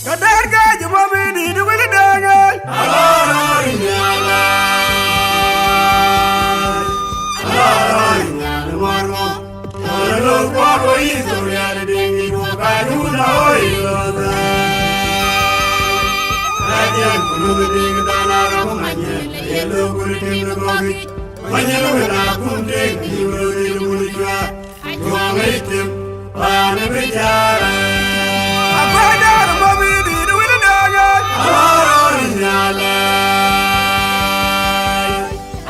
Kadarga jumamini duwili dangai. Alala inyala. Alala inyala marmo. Alala kwaro iso yale dingi wakayuna oiloza. Adian kunu dingi danara kumanye. Yelo kuritim lugogi. Manyelo wena kumte kiwlo dilumulijwa. Kumaitim wane bijara. Abadar mabidi duwili dangai. Alala inyala.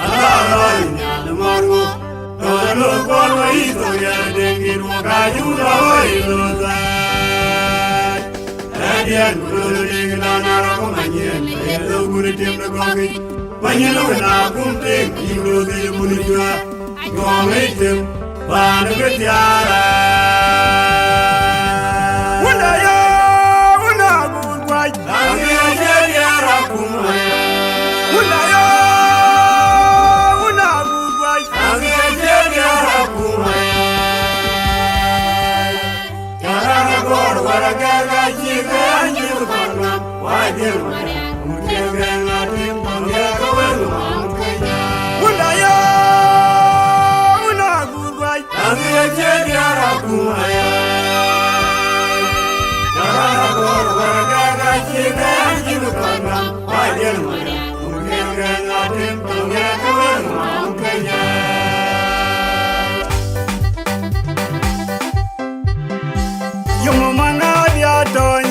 Alala inyala marmo. Alala kwaro iso yale dingi wakayuna oiloza. Adian kunu dingi danara kumanye. Yelo kuritim lugogi. Manyelo wena kumte kiwlo dilumulijwa. Kumaitim wane bijara. Young man, I don't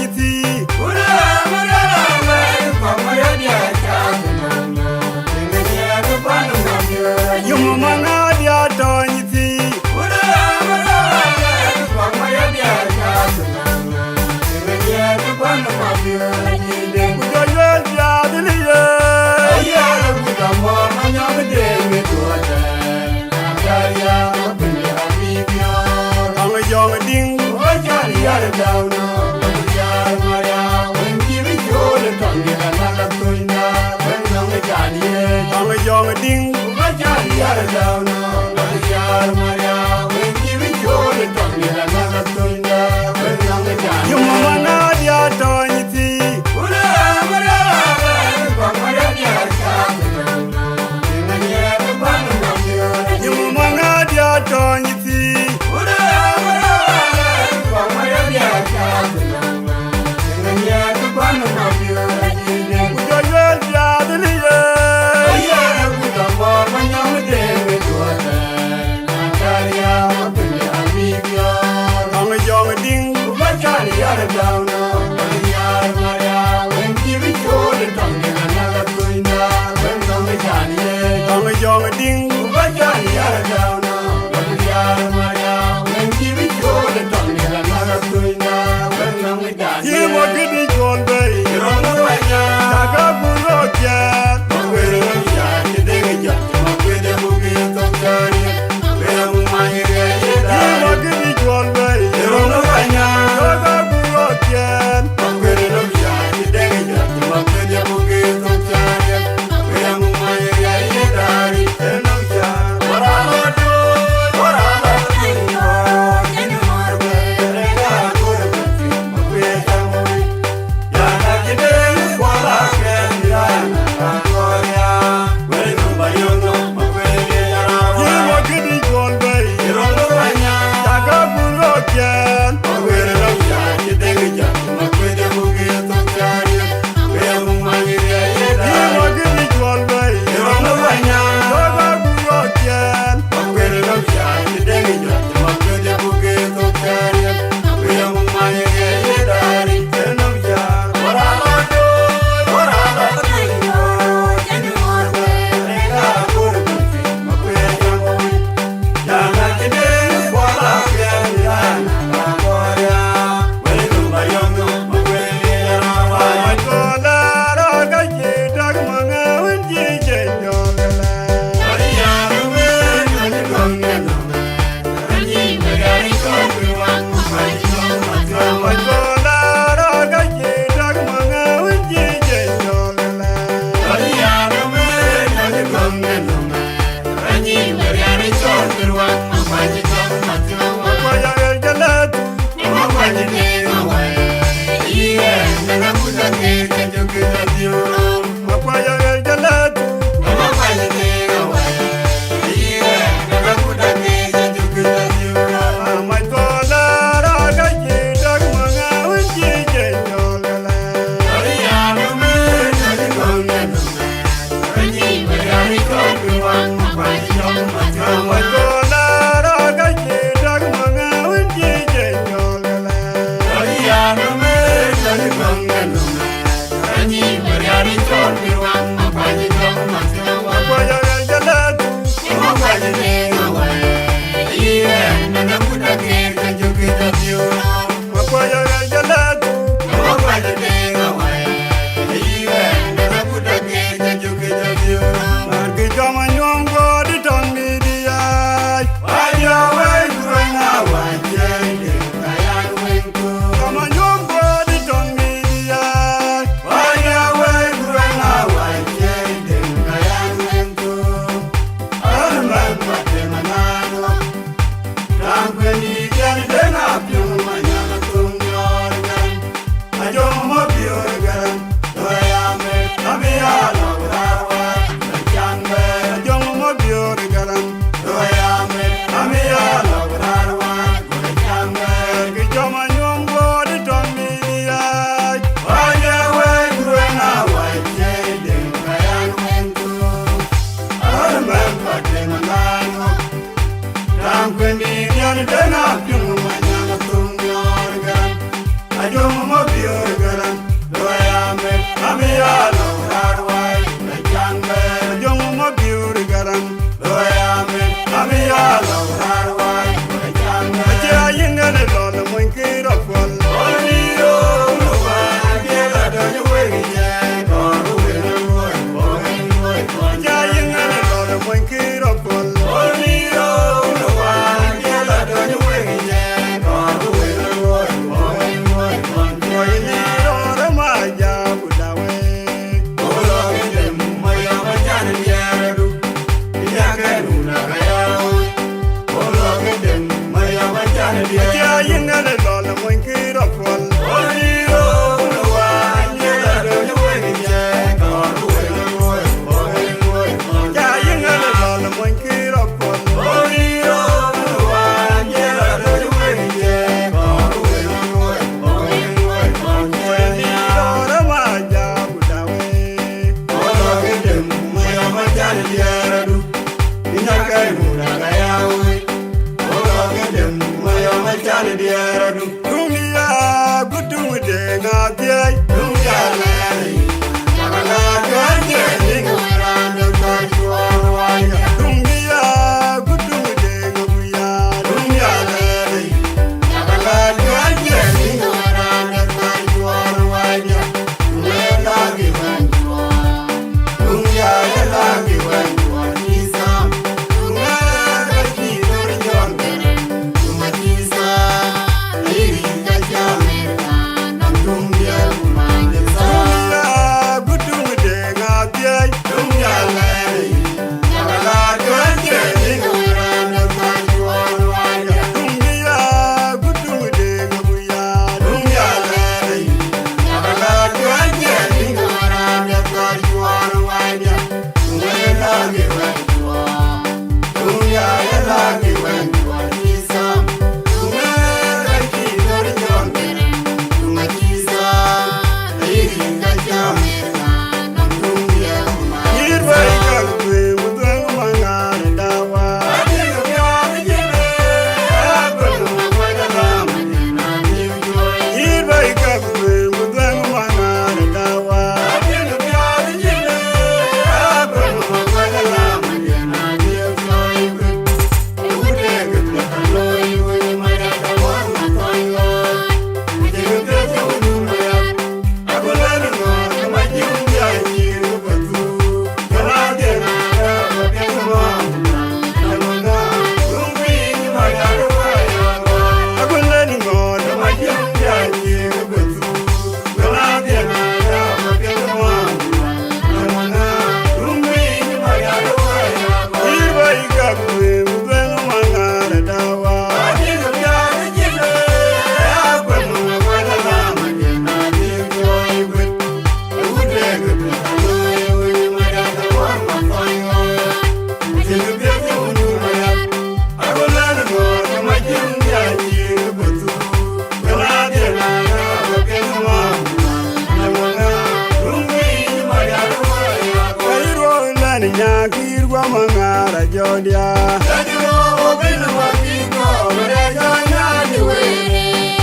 jodia. Daniro obinu wakingo Mareja nyani were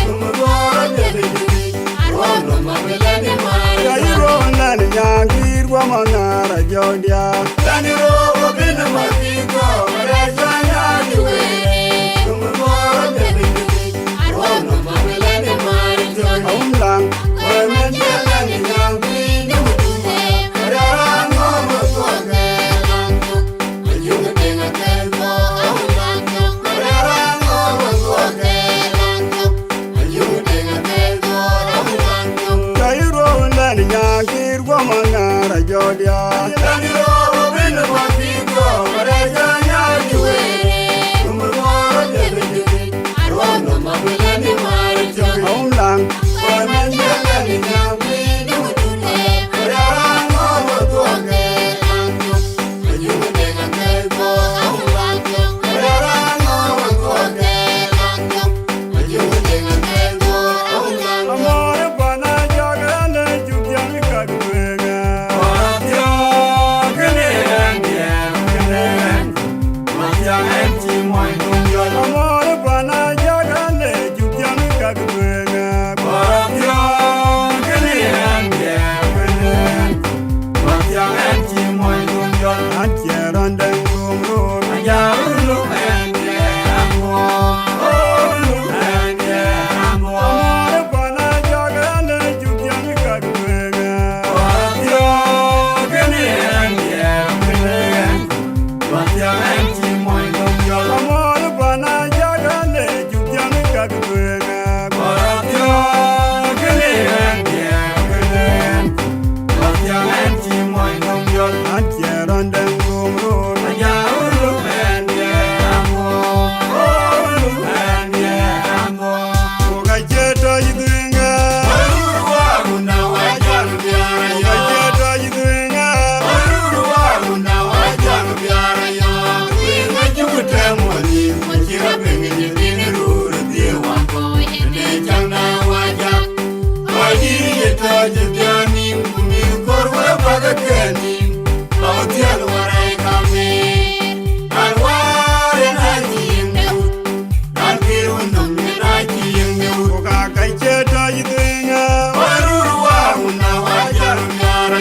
Kumagora nyebidi Arwano mamelani mari Kairo nani nyangir wa mangara jodia. Daniro obinu wakingo Mareja nyani were Kumagora nyebidi Arwano mamelani mari Aumlang Wamenjelani nyangini mutuwa Ararango makoge lango Ayunga tenga telmo Aulango Ararango makoge lango Ayunga tenga telmo Aulango Kairo nani nyangir wa mangara jodia. Daniro obinu wakingo Mareja nyani were Kumagora nyebidi Arwano mamelani mari Aumlang Wamenjelani nyangini mutuwa Ararango makoge lango Ayunga tenga telmo Aulango Ararango makoge lango Ayunga tenga telmo Aulango amore bana jagale jugyang kadwega. Amore bana jagale jugyang kadwega. Antieron den gumrur. Amore bana jagale jugyang kadwega. Amore bana jagale jugyang kadwega. Antieron den gumrur. Oga jeto yidringa. Oga jeto yidringa. Oga jeto yidringa.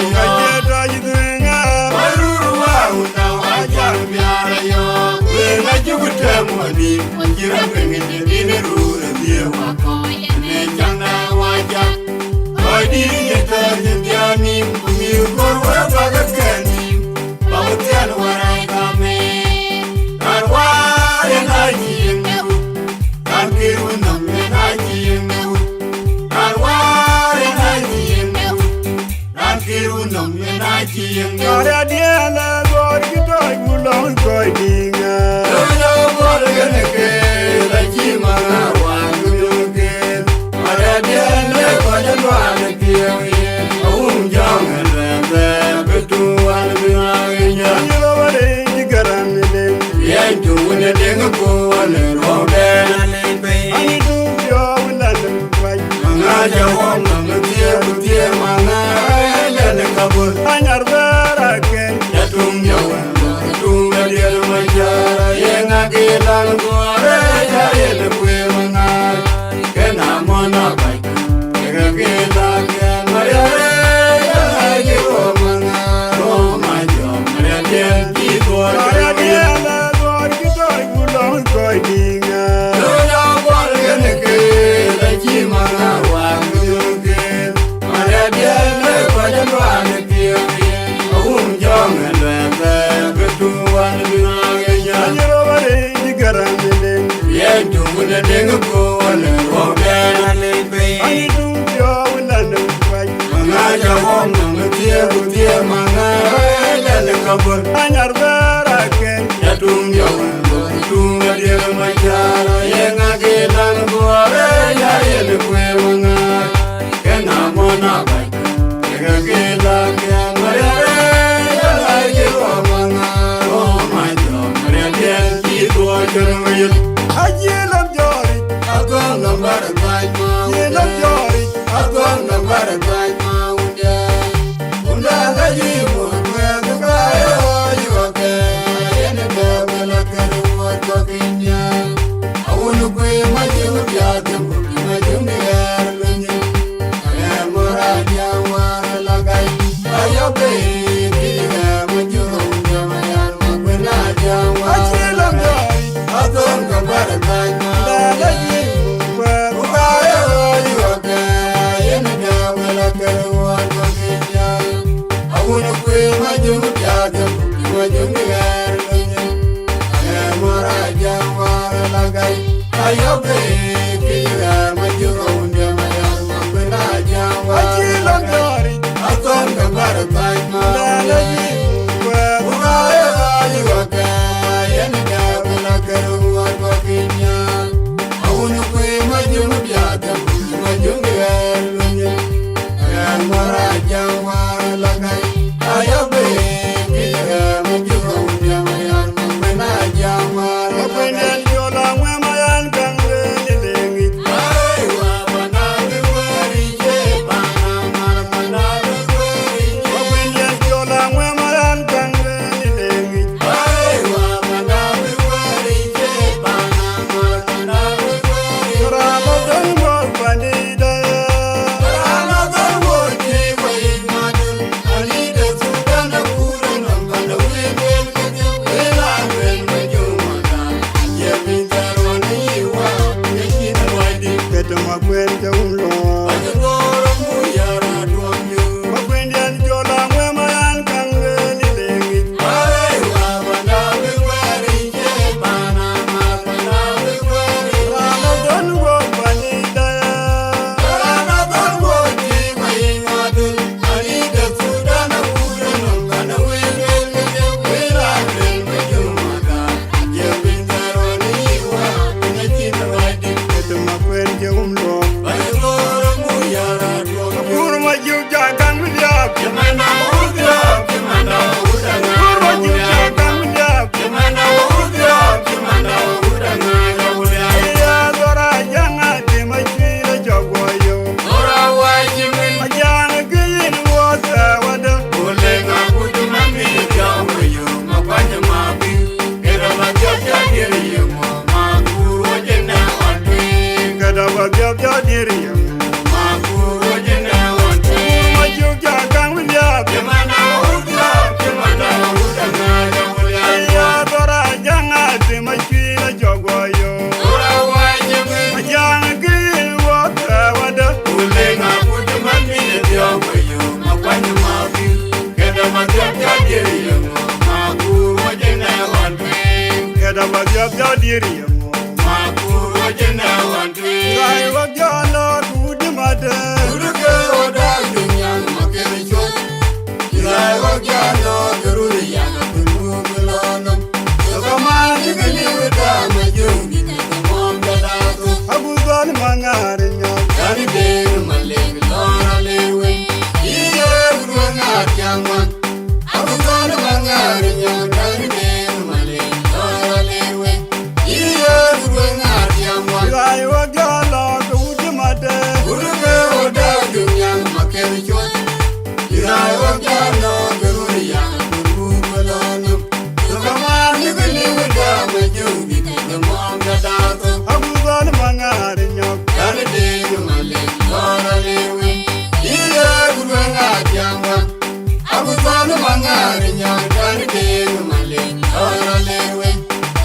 Oga jeto yidringa. Kara diela gor kitoi gulong koi dinga. Anyiro wale jigaran nilem. Ani dubyo wulan kwai. Anyar vera ken. Kara diela gor kitoi gulong koi dinga. Anyiro wale jigaran nilem. Ani dubyo wulan kwai. Anyar vera ken. Ajilam jori. Jilam jori. Unda gaji mo, kwe kukayo, you are jodiri mo. Makuro jena wantwe. Rai wajalo kudi made. Uruke oda dunyang makere chot. Rai wajalo geruri yang tunu belonam. Yokaman jikali weda majungi kakamom dadatu. Abuzan mangarinya. Dari deng maleng lora lewe. Iya buruangat yang wan. Abuzan mangarinya. Dari deng maleng lora lewe. Iya buruangat yang wan. Rai wajalo kudi made. Uruke oda dunyang makere chot. Rai wajalo geruri yang tunu belonam. Yokaman jikali weda majungi kakamom dadatu. Abuzan mangarinya. Dari deng maleng lora lewe. Iya buruangat yang wan. Abuzan mangarinya. Dari deng maleng lora lewe.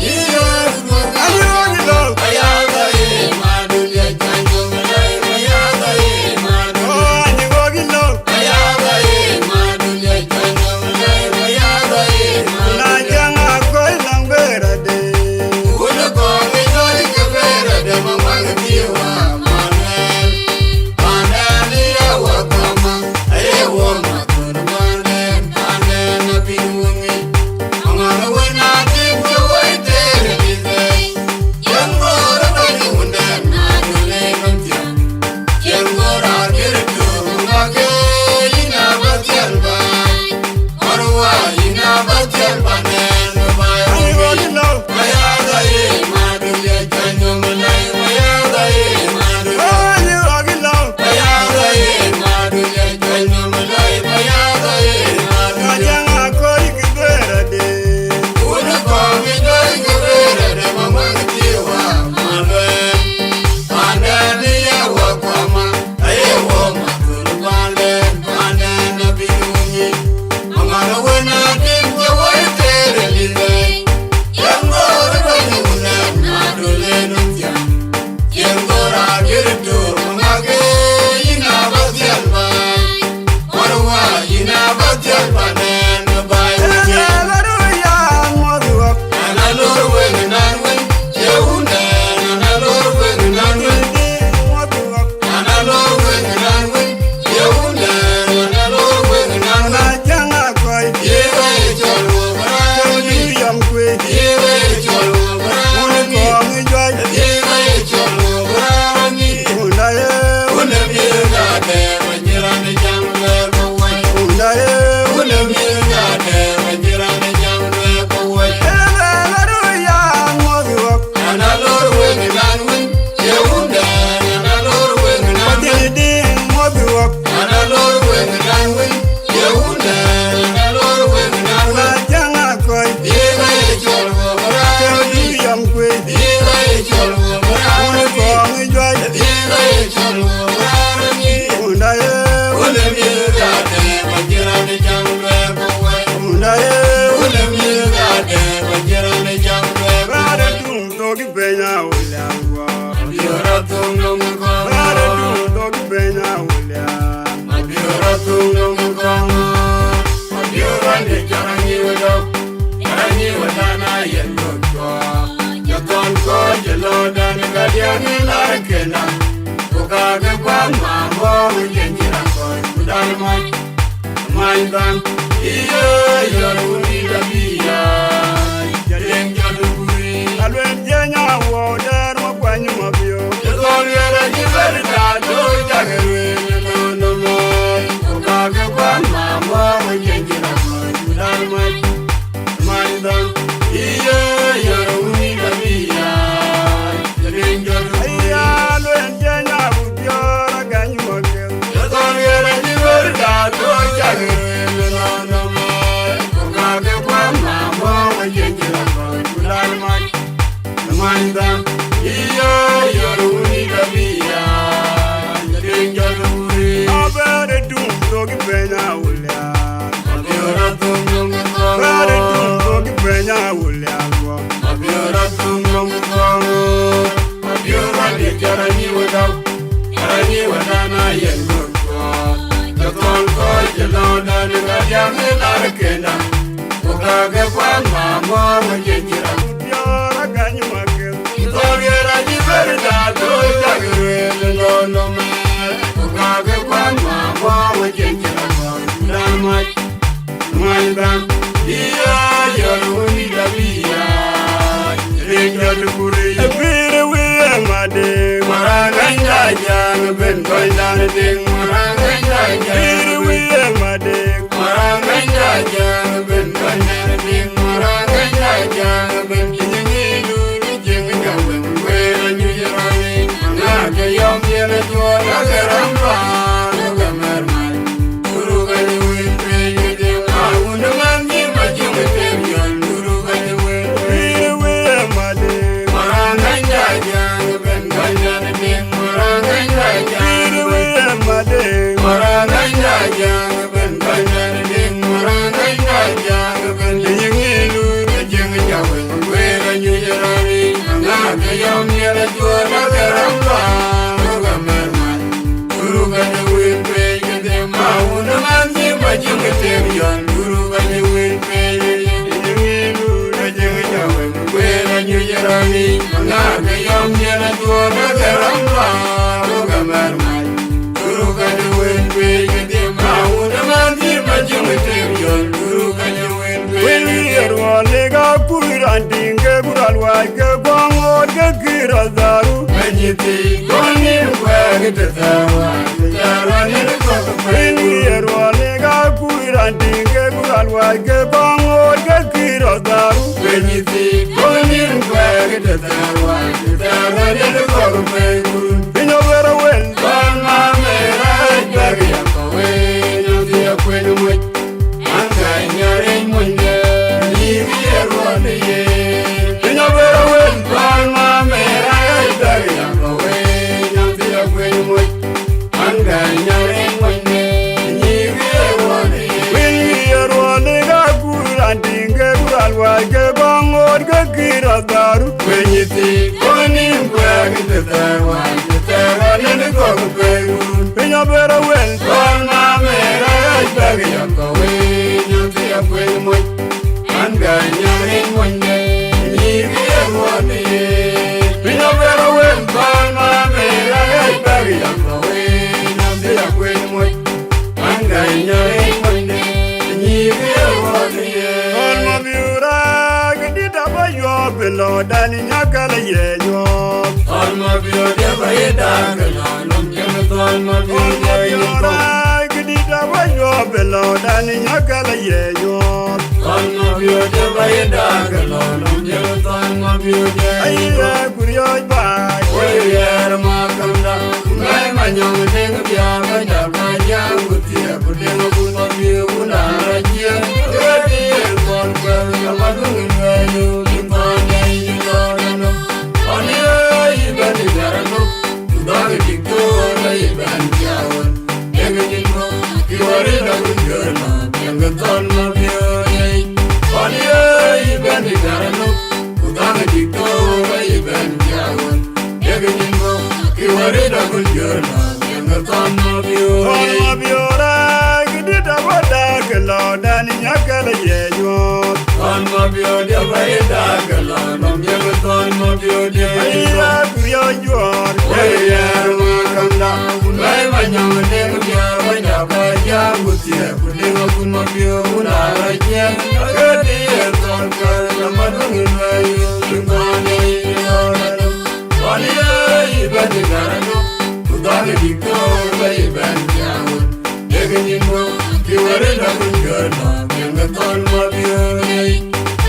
Iya buruangat yang wan. Ayaga e madulia janjo malai. Ayaga e madulia. Oh, ni wogilo. Ayaga e madulia janjo malai. Ayaga e Na madulia. janga koi langbera de. Ulo ko me jodi kabera de mamang tiwa manuel. Panani ya wakama. Aye wo matur manen. Panen na pinungi. Amana wena timjo waite rilize. Yangora bani unden madule nontiam. Yangora kirtu mage ina batial bay. Marwa ina batial banen bay. Ni wogilo. Ayaga e madulia janjo malai. Ayaga e madulia. Oh, ni wogilo. Ayaga e madulia janjo malai. Ayaga e Na madulia. janga koi kibera de. Uno come dai guerre de mamang tiwa manuel. Pandani ya wakama. Aye wo matur bale. Pandana binungi. Amana wena timjo waite rilize. Yangora bani unen madule nuntiam. Yangora girtu mangage ina batial bay. Marwa ina batial banen bay. Laro ya moduwa. Analor wen nanwen yeunda. Analor wen nanwen. Moduwa. Analor wen nanwen yeunda. Analor wen nanwen. Na janga koi. Yewe cholo brani. Yam kwe. Yewe cholo Uni brani. kongi joy. Yewe cholo brani. Undaye. Una mirga de manjirane jamle kowai. Undaye. Una mirga de manjirane jamle kowai. Laro ya moduwa. Analor wen nanwen yeunda. Analor wen nanwen. Didi moduwa. Analor wen nanwen yeunda. Analor wen Na nanwen. janga koi. Yewe cholo brani. Yam kwe. Yewe cholo Uni brani. kongi joy. Yewe cholo brani. Undaye. Una mirga de manjirane jamle kowai. Undaye. Una mirga de manjirane jamle Rare kowai. dum togi benya ulangwa. Abiora tungo Rare mugongo. dum togi benya ulangwa. Abiora tungo mugongo. Abiora ni jarangi wado. Jarangi wadana yendo kwa. Yaton ko jeloda ni gadiani larekena. Kukage kwa mambo mjenjira kwa kudalman. Maindan iyo yoruni dabia. Jadeng jaduguri. Alwen jenya wo der mo kwanyu mabio. Yaton yere jiberda do jagere no no no. Kukage kwa mambo mjenjira kwa kudalman. Maindan iyo yoruni dabia. Jadeng jaduguri. Ayya alwen jenya wo biora ganyu mabio. Yaton yere jiberda do jagere no no no. Kukage kwa mambo mjenjira kwa kudalman. Maindan iyo yoruni dabia. Jadeng jaduguri. Abere dum togi benya ulangwa. Abiora tungo Rare mugongo. dum togi benya ulangwa. Abiora tungo mugongo. Abiora ni jarangi wadau. Jarangi wadana yendo kwa. Yaton ko jeloda ni gadiani larekena. Kukage kwa mambo mjenjira. Biora ganyu da do da gre lo lo me ga ga kwa ma wa we jen jen da mai dan iya yo ni da biya re yo du kure Bire we made maranga ja ben ko da de maranga ja Bire we made maranga ja ben ko da de maranga ja ben ni lu ni jen ga ben we ni ra ni na ke yom ye na jo la ga ram ba ga mer mai guru ga ni we pe ye de ma un man ni ma ji me te yon guru ga ni we Bire we made maranga ja ben ko da de maranga ja Bire we made maranga ja ben ko da de maranga ja ben ni lu ni jen ga ben we ni ra ni na ke yom ye na jo la ga ram ba ga mer mai guru ga ni we pe ye de ma un man ni ma ji me te yon guru ga ni we pe ye ni lu ni jen ga ben we ni ra ni na ke yom ye na jo la ga ram ba ga mer mai guru ga ni we pe ye de ma un man ni ma ji me te yon guru ga ni we pe When we are one lega kuranting ke kuralwa ke bongo ke kirazaru Beniti koni kwege tatawa tatawa ni ko When we are one lega kuranting ke kuralwa ke bongo ke kirazaru Beniti koni kwege tatawa tatawa ni ko kwege Pinyo vera well Kon ma mera kwege yakowe nyoti yakwenu mwe Anga nyare mwenye ni vierone ye Pinyo vera well Kon ma mera kwege yakowe nyoti yakwenu mwe Anga nyare mwenye ni vierone ye When we are one lega kuranting ke kuralwa ke bongo ke kirazaru Kwenyiti koni kwege tatawa tatawa nene koko kwege Pinyo vera well Kon ma mera kwege yakowe nyoti ya kwege mwe Anga nyare mwenye nyiri ya mwane Pinyo vera well Kon ma mera kwege yakowe nyoti ya kwege mwe Anga nyare mwenye nyiri ya mwane Olma biura gdita bayo belo dani nyakala yeyo Alma biyo de bayeda kalom jeme to alma biyo Olma de biura gdita bayo belo dani nyakala yeyo alma biyo de bayeda kalom jeme to alma biyo de Aye kuryo ba Oye yer ma kamda ngai ma nyong deng biya ba ja ba ja gutia kudeng bu biyo una rajia Radi kon kwa ma dung ngayu kimpan nei no Oni iban garano Tudang dikto na iban jawon Yang jingo kiwari na gunjurna Yang ganton ma biyo nei Oni iban garano Tudang dikto na iban jawon Yang jingo kiwari na gunjurna Yang ganton ma biyo nei Olma biura gdita bada kelo dani nyakala yeyo Alma biyo de bayeda galon Yang ganton ma biyo nei Aye kuryo yor Oye yer ma kamda ngai ma nyong deng biya ba ja ba ja gutia kudeng bu biyo una rajia Radi kon kwa ma dung ngayu kimpan nei no Oni iban garano Tudang dikto na iban jawon Yang jingo kiwari na gunjurna Yang ganton ma biyo nei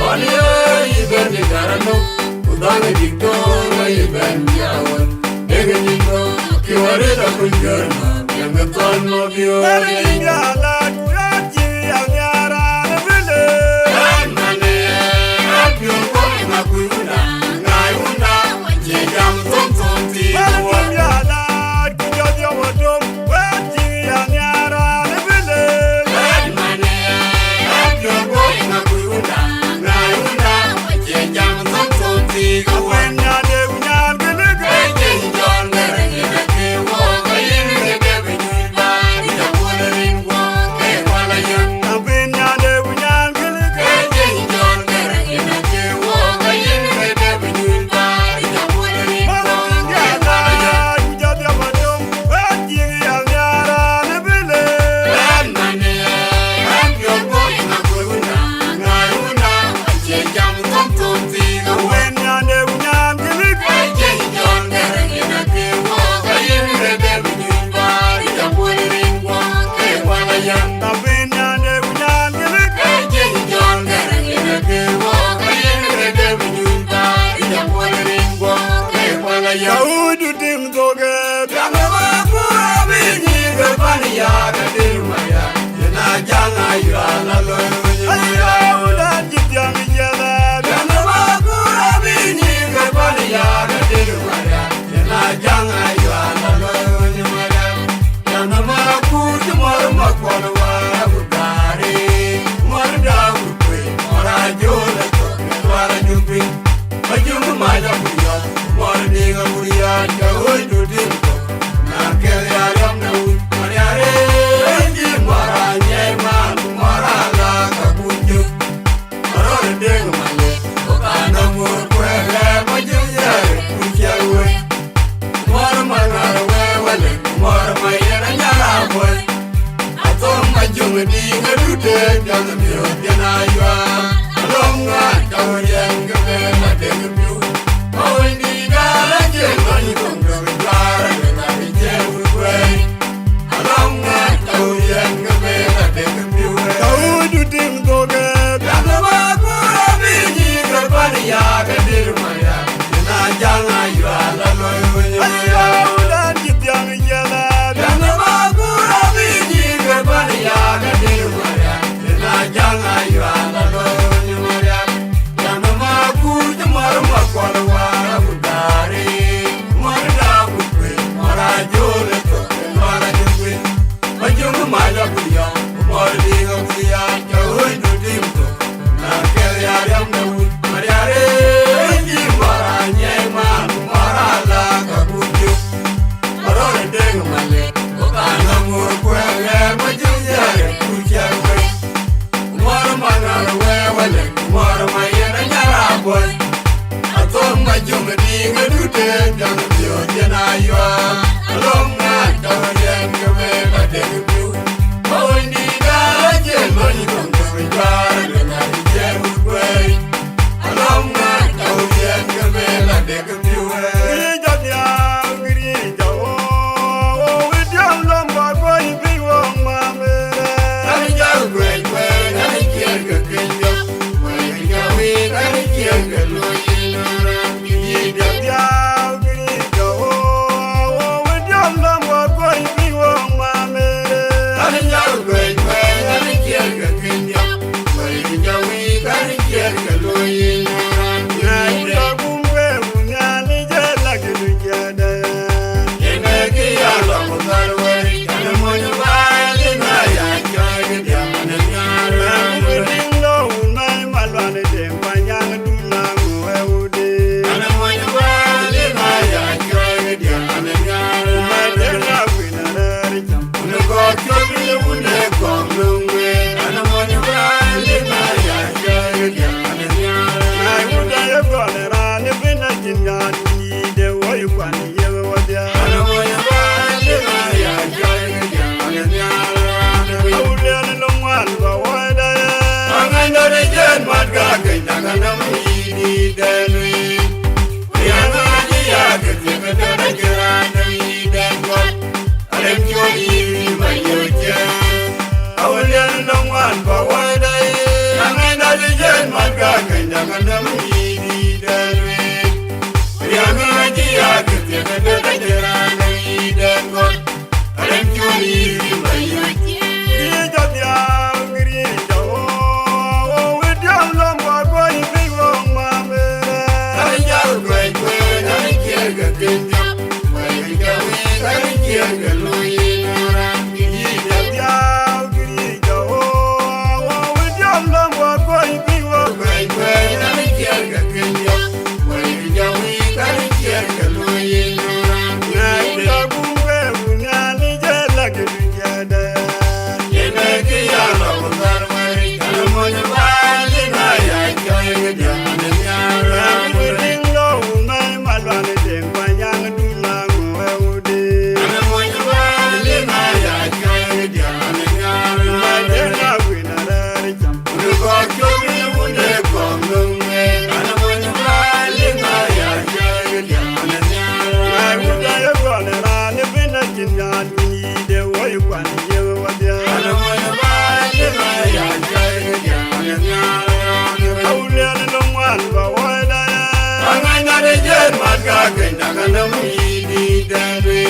Oni iban garano Tudang dikto na iban jawon Yang jingo kiwari na gunjurna Yang ganton ma biyo nei Ngala kuraji anyara vile Mane apyo ko na kuuna ngai una je jam tom tom ti wa Ngala kujojo wadom waji anyara vile Mane apyo ko na kuuna ngai una je jam tom tom ti wa Wenya de unyal gelega je jon ngare ke wo ga yin ke be ni ba ni ja ko rin ko majung di ngadute jang mio jana ywa alonga kawen gabe na degbu ondi gala je mani kongro klara na je we alonga kawen gabe na degbu Kaudu tim goge jang ba kura bi ni garbani ya gadir maya na jang ywa la loyo Ayya udan jityang yala jang ba kura bi ni garbani ya gadir maya na jang ywa la loyo maya jang ma ku jamar ma kwalwa budare marda bukwe marajole to marajwe majung ma la buya mardi buya jawoi dudim to na kya yam na wut mariare ji maranye ma marala ka buju marore deng male ko kana mur kwe majung ya kuja we mar manal we wale mar mayena nyara boy atom majung di ngadute jang bio jana yo alonga tawen gawe ka degu ondi gala je mani kongro klara na je we alonga tawen gawe la degu Grija dyang grija o Widyam lomba koi biwong mamere Ani jau gwe ani kier ga kenjo we ga we ani kier ga loyi loran Grija dyang grija o Widyam lomba koi biwong mamere Ani jau gwe ani kier ga kenjo we ga we ani kier ga loyi loran Nyuda kumbe munyani jela gilujada Yene ki ya lo mo garwari ana mo ni ba ni na ya jage dia mana nyara Widindo unai malwane dempanyang dulang weude ana mo ni ba ni na ya jage dia mana nyara Madena winarari cham Una go chobi une konglungwe ana mo ni ba ni na ya jage dia mana nyara Ai muda ye golera ne bina jinyani de woyu kwani ye wadya ana mo ni ba ni na ya jage dia mana nyara Aule ne longwan ba wada ye Angai no de jen mat ga kai na na mi denwi ya na ji ya ke te ke de na gira na mi den go alem jo yi ma yo je Aule ne longwan ba wada ye Angai no de jen mat ga kai na mi denwi ya na ji ya ke te ke de na gira na mi den go alem jo yi ma yo je Grija dyang grija o Widyam lomba koi biwong mamere Ani jau gwe ani kier ga kenjo we ga we ani kier ga loyi loran Grija dyang grija o Widyam lomba koi biwong gwe ani kier ga kenjo we ga we ani kier ga loyi loran Nyuda kumbe munyani jela gilujada Yene ki ya lo mo garwari ana mo ni ba ni na ya jage dia mana nyara Widindo unai malwane dempanyang dulang weude ana mo ni ba ni na ya jage dia mana nyara Madena winarari cham Una go chobi une konglungwe ana mo ni ba ni na ya jage dia mana Ai muda nyara ye golera ne bina jinyani de woyu kwani ye wadya ana mo ni ba ni na ya jage dia mana nyara Aule ne longwan ba wada ye Angai na de jen mat ga kai na na mi denwi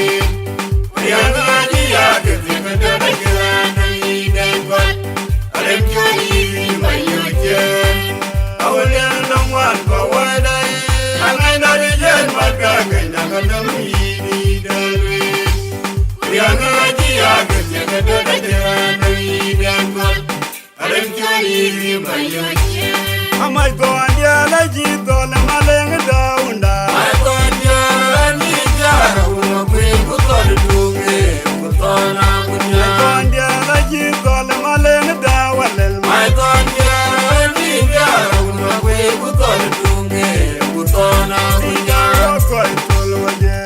ya na ji ya ke te ke de na gira na mi den go alem jo yi ma yo je Aule ne longwan ba wada ye Angai na de jen mat ga kai na mi denwi ya na ji ya ke te ke de na gira na mi den go alem jo yi ma yo je Amai go andia la jito le maleng daunda Ai kon ya ni ja una kwe ko to dunge ko to na kunya Go andia la jito le maleng dawalel Ai kon ya ni ja una kwe ko to dunge ko to na kunya Koi tol wade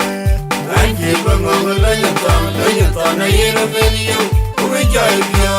Anji bango la ya to na yena veniyo ko ja yo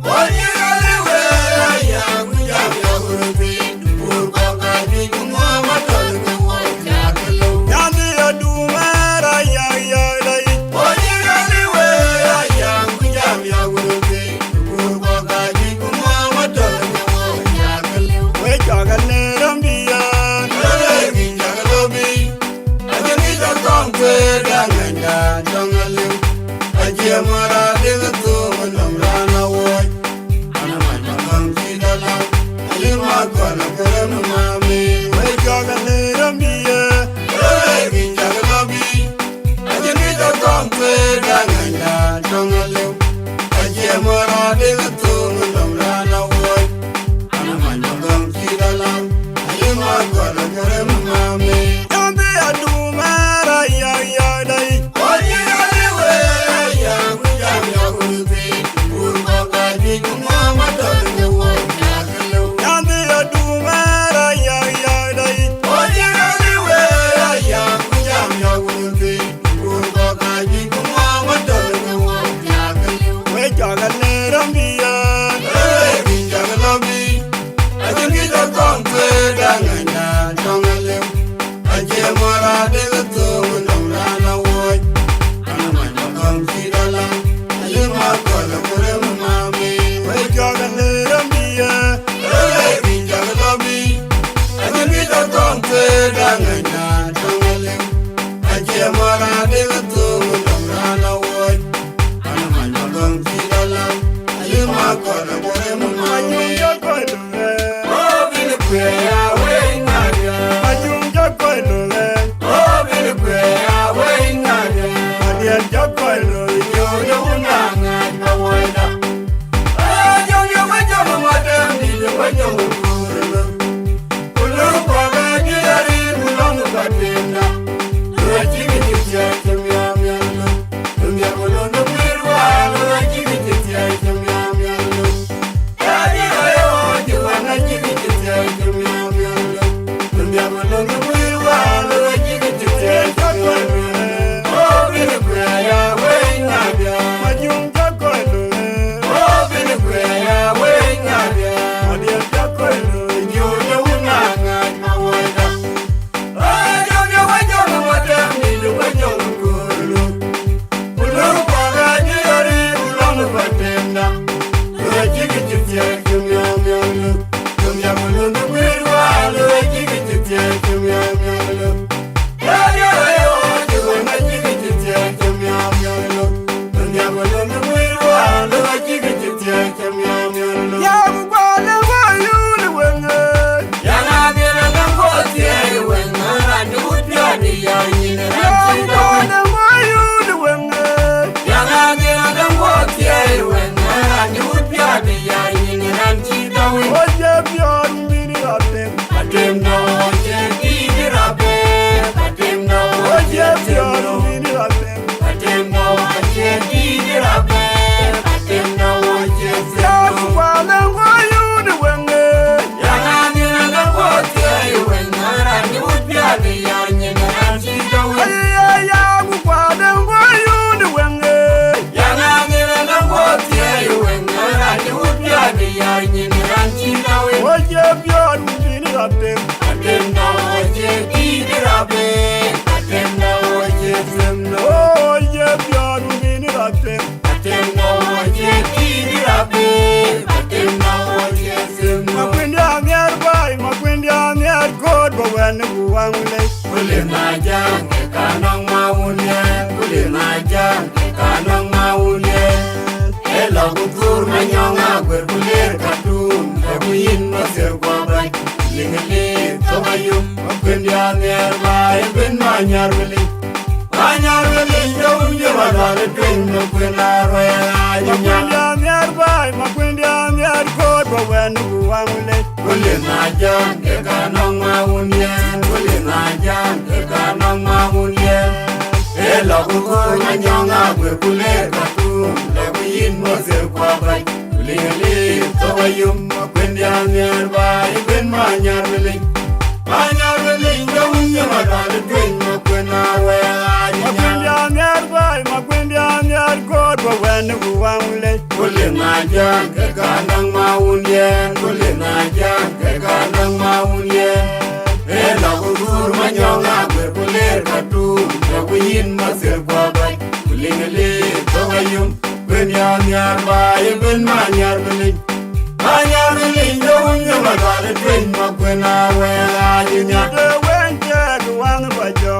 What you mara de to long rana woy ana man mam ti dala ali ma ko na kare mami we jaga le rambiye hey gi jaga lobi ajini da kompe danganya dongale aje mara de to long rana woy ana man mam ti dala ali ma ko na kare mami yambe adumara ya ya dai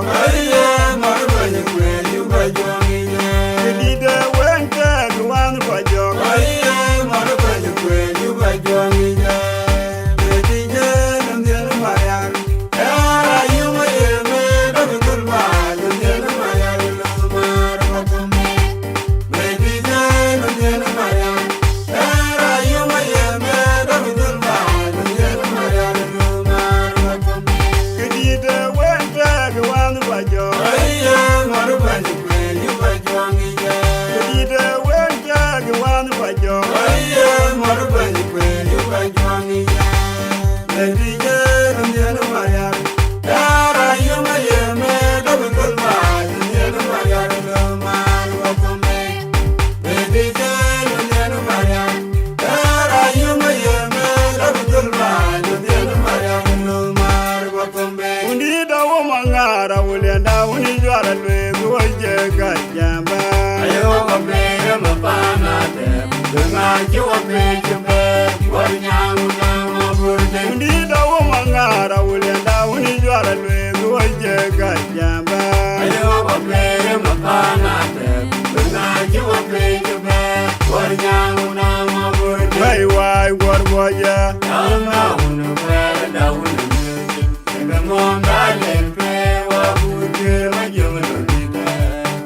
Hey, yeah, my Undi da wo mangara ulenda uni jwara lwe oje kajamba. Ayo mabere mapana de, denga jiwa pejebe, wanyangu na maburde. Undi da wo mangara ulenda uni jwara lwe oje kajamba. Ayo mabere mapana de, denga jiwa pejebe, wanyangu na maburde. Wai wai warboja. Yalma unu kwere da unu music, denga monda lempe waburde majumno nita,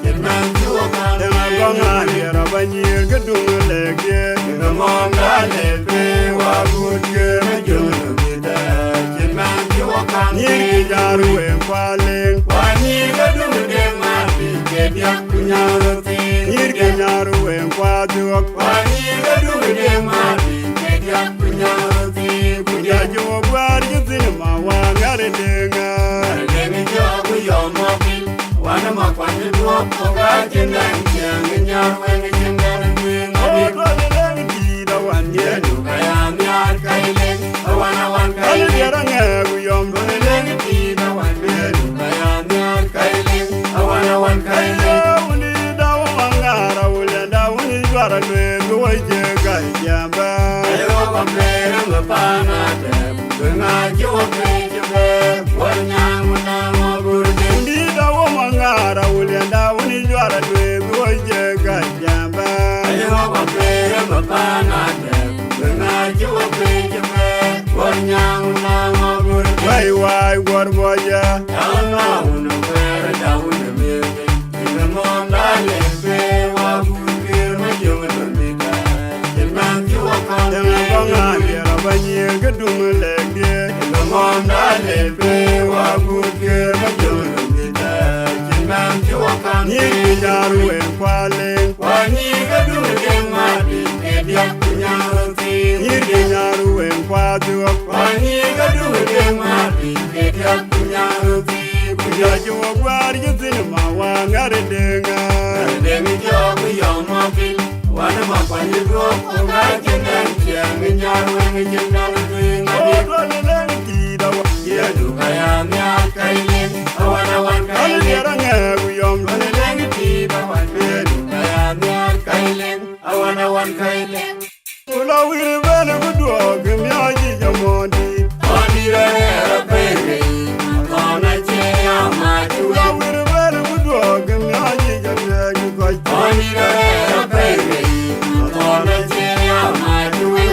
jenang jiwa kande. Gonga banyir gedung lege. Denga monda lempe waburde majumno nita, jenang jiwa kande. Ni jaru empale. Wani gedung demapi kediak punyaroti. Ni jaru empadu. Wani gedung demapi kediak punyaroti. Jajo gwar jitima wangare denga. Denga jogu yomobil, wana makwani duoko gajendang kiang nyarweng jenggan duing Odo adik. lele tida wanye. Yedu kayam yar kaileng, awana wan Ale kaileng. biara ngegu yom. Leleng tida wan yedu kayam yar kaileng, awana wan kaileng. Uni dawo mangara ulenda uni jwara lwe oje kajamba. Ayo pambere ngapana deb, denga jiwa pejebe, wanyangu na maburde. Undi dawo mangara ulenda uni jwara lwe oje kajamba. Ayo pambere ngapana deb, denga jiwa pejebe, wanyangu na maburde. Wai wai warboja. Yalma unu kwere da unu music, denga monda lempe waburde majumno nita, jenang jiwa kande. Gonga banyir gedung lege. Denga monda lempe waburde majumno nita, jenang jiwa kande. Ni jaru empale. Wani gedung demapi kediak punyaroti. Ni jaru empadu. Wani gedung demapi kediak punyaroti. Jajo gwar jitima wangare denga. Denga jogu yomobil, wana makwani duoko gajendang kiang nyarweng jenggan duing adik. Odo lele tida wanye. Yedu kayam yar kaileng, awana wan Ale kaileng. biara ngegu yom. Leleng tiba wan yedu kayam yar kaileng, awana wan kaileng. Ula wiri bene kuduog miaji jamondi. Ondirera pere, akona cheya Ula machue. wiri bene kuduog miaji jamegi koj. Ondirera pere, akona cheya machue.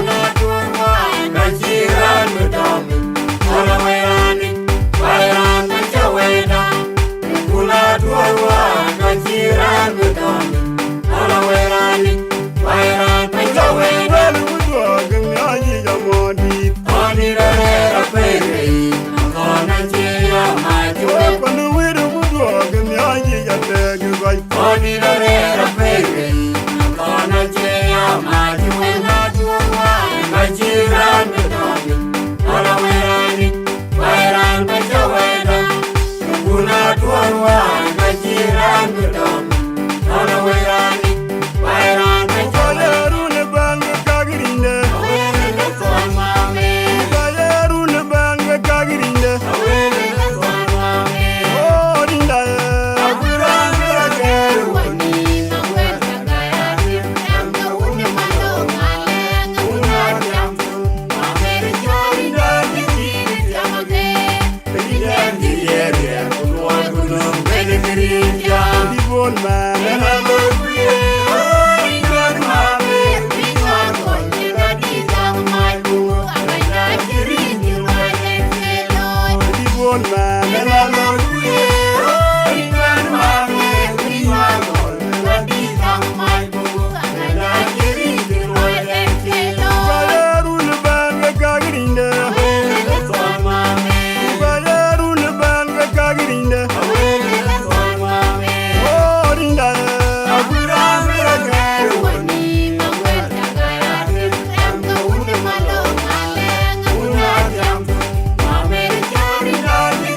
Kachiran mudomi, ona wairani, wairan kachaweda. Kula tuarwa, kachiran mudomi, ona wairani, wairan kachaweda. Bene kuduog miaji jamondi. Ondirera pere, akona cheya machue. Kwanu wiri kuduog miaji jamegi koj. Ondirera pere, akona cheya machue. Kachiran mudomi, ona wairani, wairan kachaweda. Kula tuarwa, kachiran mudomi, ona wairani, wairan kachaweda. Bayeru ne bange kagirinde. Awele ne son mame, Bayeru ne bange kagirinde. awele ne son mame. Oh dinda. Akuranga keru wani, naweta kaya nim, nanga uni malo ngale, una jamtu. Mamere chori ndani kiri jamage, pejile ndiriere, kulwa kunum bene mirinja. Dibon man. Nena lokuye, oh ingan mame, ingan konye gadi jam maibu, againa kiri nirwele seloi. Dibon man. Nena lokuye, oh ingan mame, ingan konye gadi jam maibu, againa kiri nirwele seloi. Bayeru ne bange kagirinde. Awele ne son mame, Bayeru ne bange kagirinde. awele ne son mame. Oh dinda. Akuranga keru wani, naweta kaya nim, nanga uni malo ngale, una jamtu. Mamere chori ndani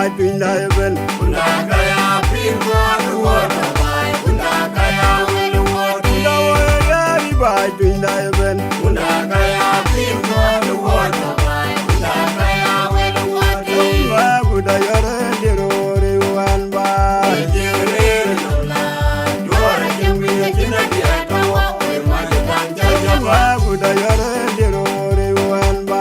by twin liable. Undakaya pingo the water by Undakaya will water. Undawari by twin liable. Undakaya pingo the water by Undakaya will water. Maguda yore dirore one by. Maguda yore dirore one by.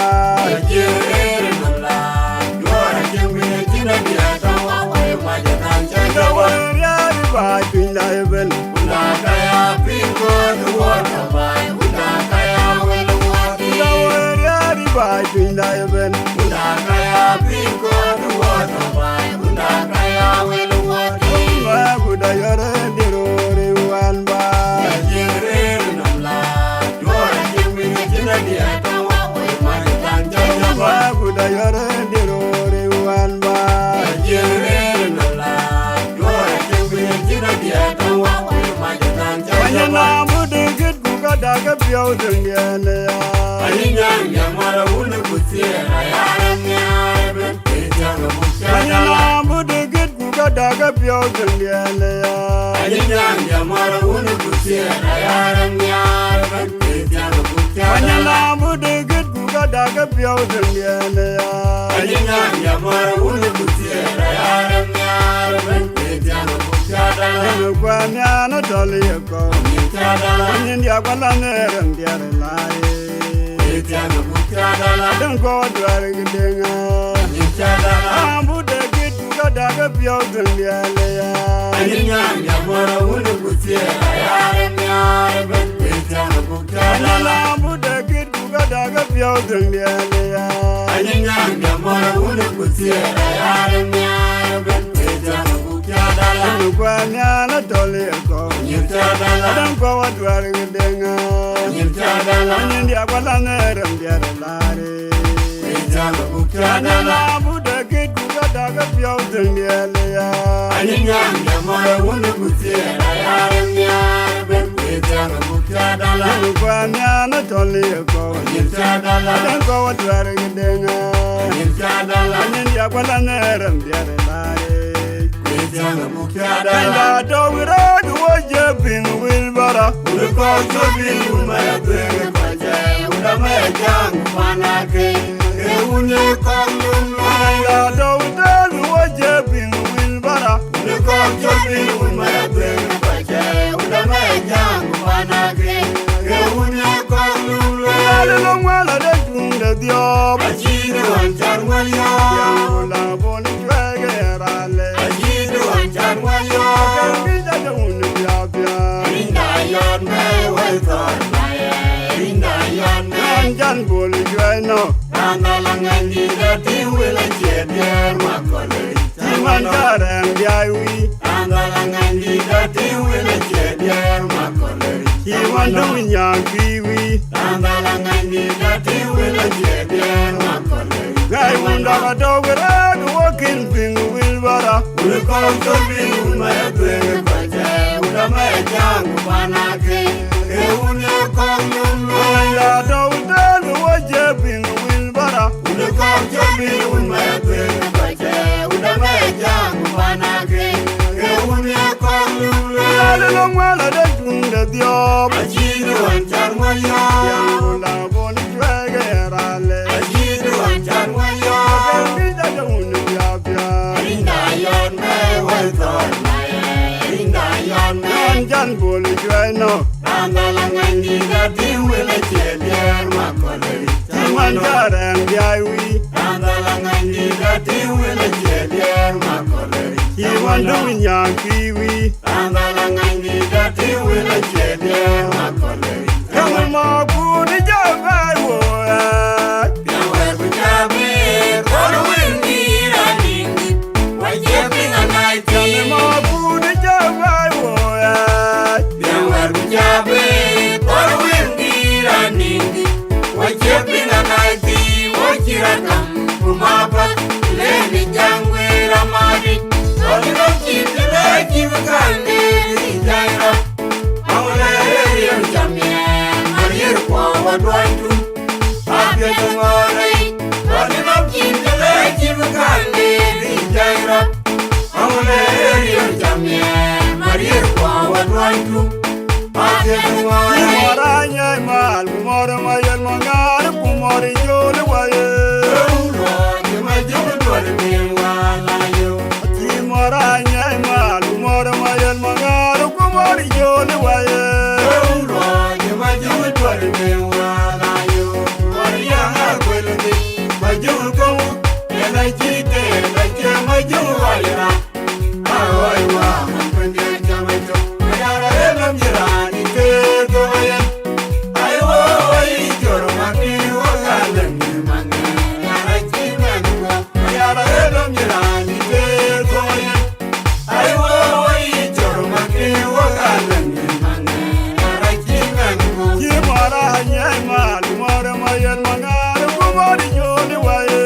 Undawari by twin liable. Undakaya pingo the water by Undakaya will water. Undawari by twin liable. Undakaya pingo the water by Undakaya will water. Maguda yore dirore one by. Maguda yore dirore one by. Wanyana mude get kuka daga pyo dungyane ya. Wanyana mude get kuka daga pyo dungyane ya. Wanyana mude get kuka daga pyo dungyane ya. Kwa nyana toli yako. Wanyandia kwa lanere ndiare lae. Don't go dware gidenga. Ambude get kuka daga pyo dungyane ya. Wanyana mude get kuka daga pyo dungyane ya. Kwa nyana toli yako. Don't go dware gidenga. Wanyandia kwa lanere ndiare lae. Wanyana mude get kuka daga pyo dungyane ya. Kwa nyana toli yako. Don't go dware gidenga. Wanyandia kwa lanere ndiare lae. Ila dawira duwaje bin wilbara. Ulko jobi umaya bege kwaje Udamaya jangu panake Eunye konglumwa Ila dawira duwaje bin wilbara. Ulko jobi umaya bege kwaje Udamaya jangu panake Eunye konglumwa Yale longwala de tunde diop. Ajini wanchan walyo Yangu la boni chwege rale. Ajini wanchan walyo Kembida de unu biapia. Rinda yon me waiton maye Rinda yon me Anjan boli chweno. Rangalangani dati wila chedyer makole Timantareng diaiwi. Rangalangani dati wila chedyer makole Timandu nyankiwi. Rangalangani dati wila chedyer makole Gai wunda ka dawira duwakin bin wilbara. Ulko jobi umaya bege kwaje Udamaya jangu panake Eunye konglumwa Ila dawira duwaje bin wilbara. Ulko jobi umaya bege kwaje Udamaya jangu panake Eunye konglumwa Yale longwala de tunde diop. Ajini wanchan walyo Yangu la boni chwege rale. Ajini wanchan walyo Kembida de unu biapia. Rinda yon me waiton maye Rinda yon me Anjan boli chweno. Rangalangani dati wila chedyer makole Timantareng diaiwi. Rangalangani dati wila chedyer makole Timandu nyankiwi. Rangalangani dati wila chedyer makole Yangu makuni jagai woya. Yawer bujabe Kono wingira ningi Wajepinga naiti Yangu makuni jagai woya. Yawer bujabe Kono wingira ningi Wajepinga naiti Wachirakam Kumapat Leni jangwira mari Oliro chitile chivakande Jaira Maula eri jamie Marir kwa wadwantu Abya tungore Oliro chitile chivakande Jaira tu Ate kumare Moranya mal kumore mayel mangar kumore jole waye Ulo Jemajumu dole miwala yo Moranya mal kumore mayel mangar kumore jole waye Ulo Jemajumu dole miwala yo Wariya kwelende Majumu komu Ela chite Ela chema jumu walira Awaiwa Mpendi chamacho Mayara elam jirani Teko wayan Aiwa wai Joro maki Wakalam Jimane Yara chima nuko Mayara elam jirani Teko wayan Aiwa wai Joro maki Wakalam Jimane Yara chima nuko Moranya mal kumore mayel mangar kumore jole waye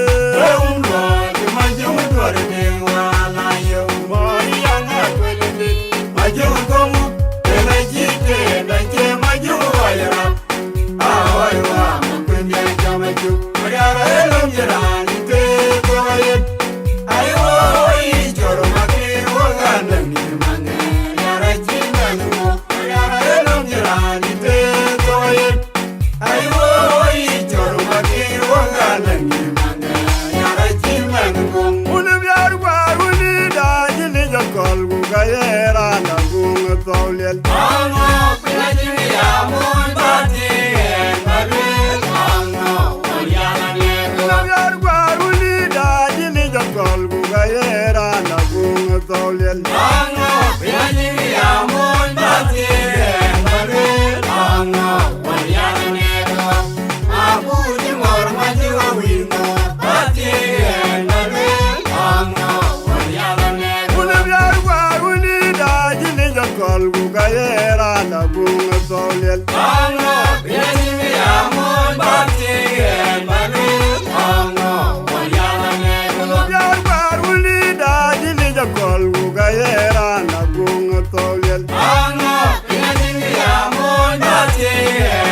Ulo Jemajumu dole miwala yo Wariya kwelende Majumu komu Ela chite Ela chema jumu walira Awaiwa Mpendi chamacho Mayara elam jirani Teko wayan Aiwa wai Joro maki Wakalam Jimane Yara chima nuko Mayara elam jirani Teko wayan Aiwa wai Joro maki Wakalam Jimane Yara chima nuko Uni biar war uni da jili jakol gu gayera na gung tawlel Ango pinajimi ya mun bati Engabil Ango Wanyala neko Uni biar war uni da jili jakol gu gayera na gung tawlel Ango pinajimi ya mun bati Engabil Ango Wanyala neko Aku jimor majiwa wino Bati Engabil Ango Wanyala neko Uni biar war uni da jili jakol gu gayera na gung tawlel Ango pinajimi ya mun bati Engabil Ango Wanyala neko Uni biar war uni da jili jakol gu gayera na gung tawlel Ango pinajimi ya mun bati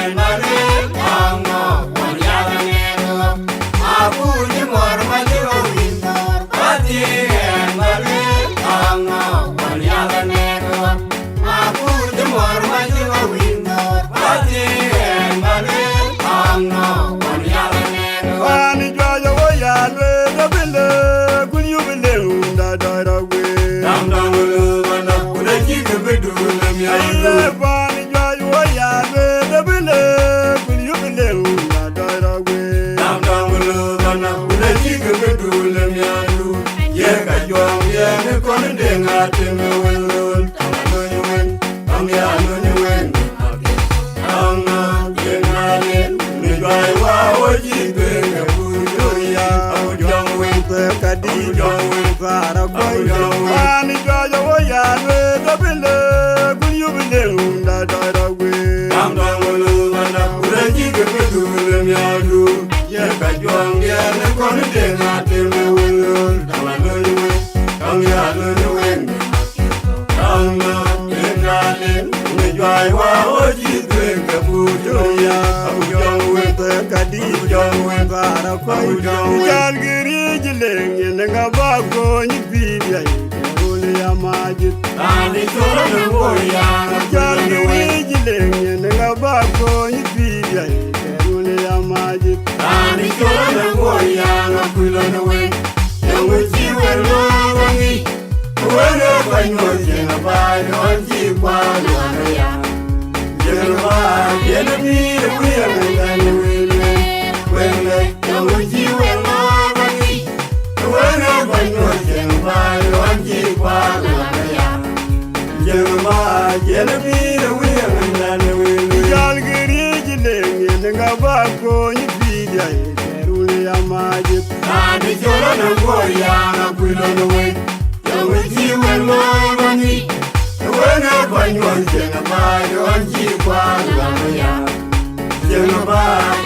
Engabil Ango Wanyala neko Aku jimor majiwa wino Bati Engabil Ango Wanyala neko Aku jimor majiwa wino Bati Engabil Ango Wanyala neko Wani jwaja wo yalwe da bile kun yubile unda daragwe Dam dam lu bana kudaji kebedulam ya Aile wani jwaja wo yalwe da bile kun yubile unda daragwe Dam dam lu bana kudaji kebedulam ya lu Ye kajwang ye ne kon denga teme welun Anonywen anonywen Anga denga len ne jwai wa oji denga bujo ya Awjong wen Te kadi Awjong wen daragwe Awjong wen Wani jwaja wo yalwe da bile kun yubile unda daragwe Dam dam lu bana kudaji kebedulam ya lu Ye kajwang ye ne kon denga teme welun Anonywen anonywen Anga denga len ne jwai wa oji denga bujo ya Awjong wen Te kadi Awjong wen daragwe Awjong wen Jalgiri jileng yenga bago ni bidia Uli ya majit Ani choro na moya Jalgiri jileng yenga bago ni bidia Uli ya majit Ani choro na moya na kulo na wen Yang uchi wen lo wangi Wene kwanyo jenga ba Yonji kwa luana ya Jenga ba Jena bide kuya ngani wene Wene yang uchi wen lo wangi Wene kwanyo jenga ba Yonji kwa luana ya Jenga ba Jena bide kuya ngani wene Jalgiri jileng yenga bago ni bidia Uli ya majit Ani choro na moya na kulo na wen Yang uchi wen lo wangi Wene kwanyo jenga ba Yonji kwa luana ya Jenga ba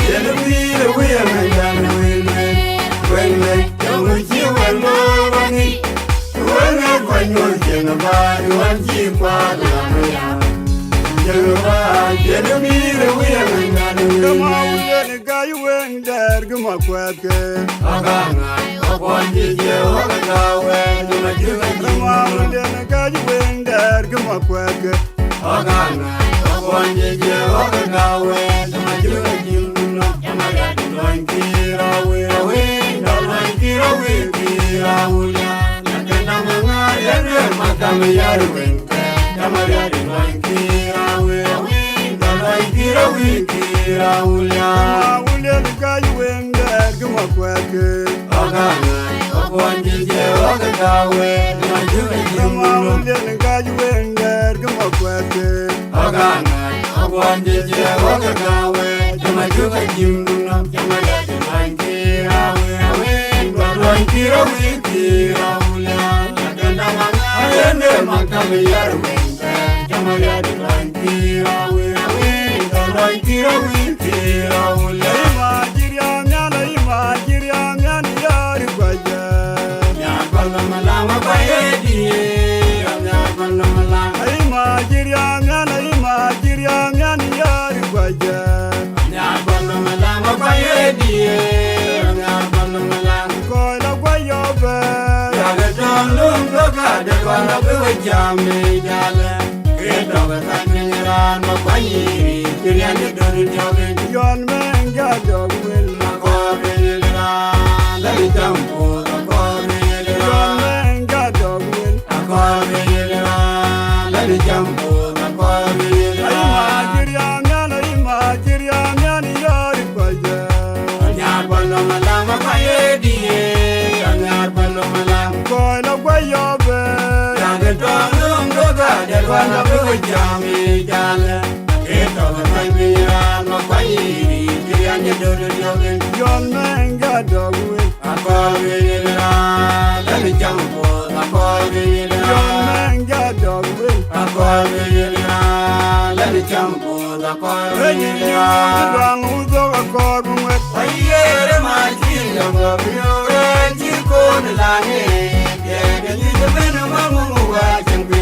Jena bide kuya ngani wene Wene yang uchi wen lo wangi Wene kwanyo jenga ba Yonji kwa luana ya Jenga ba Jena bide kuya ngani Kama wene ule ni gayu weng der guma kweke Aganga Okwanje je wakagawe Juma jiga Kama jimu ule ni gayu weng der guma kweke Ogana, Ogwanjije, Oganawe, Tamajuga Jinduno, Yamayadi Loinkira, Loinkira, Kira, Nakandamanga, Yadu, Makamayari Winka, Yamayadi Loinkira, Loinkira, Ulia, the guy you win there, come up with it. Ogana, Ogwanjije, Oganawe, Tamajuga Jinduno, the guy you win there, come up with it. Ogana, Ogwanjije, Oganawe, Tamajuga Jinduno, Yamayadi Loinkira, Loinkira, Ulia, Nakandamanga, Yadu, Makamayari Winka, Yamayadi Loinkira, Loinkira, Ulia. Imagiriam, Yari Baja. Yabalama, Bayedi, Yabalama. Imagiriam, Yari Baja. Yabalama, Bayedi, Yabalama. Koila Guayobe. Yagaton, Lunga, the one of the Jami, Yale. Yon men gadog will let it down for the Yon men gadog will let it down for the Imagiriam, Yari Baja. Yabalama, Bayedi, Yabalama. Koila Guayobe. Yagaton, that one of the Jami, Jale. Yon man got dog with a call, let me jump for a call. Yon man got dog with a call, let me jump for the call. Who's over call with a year, my kingdom of your red, you go to Lani. Yeah, you the minimum who watching me.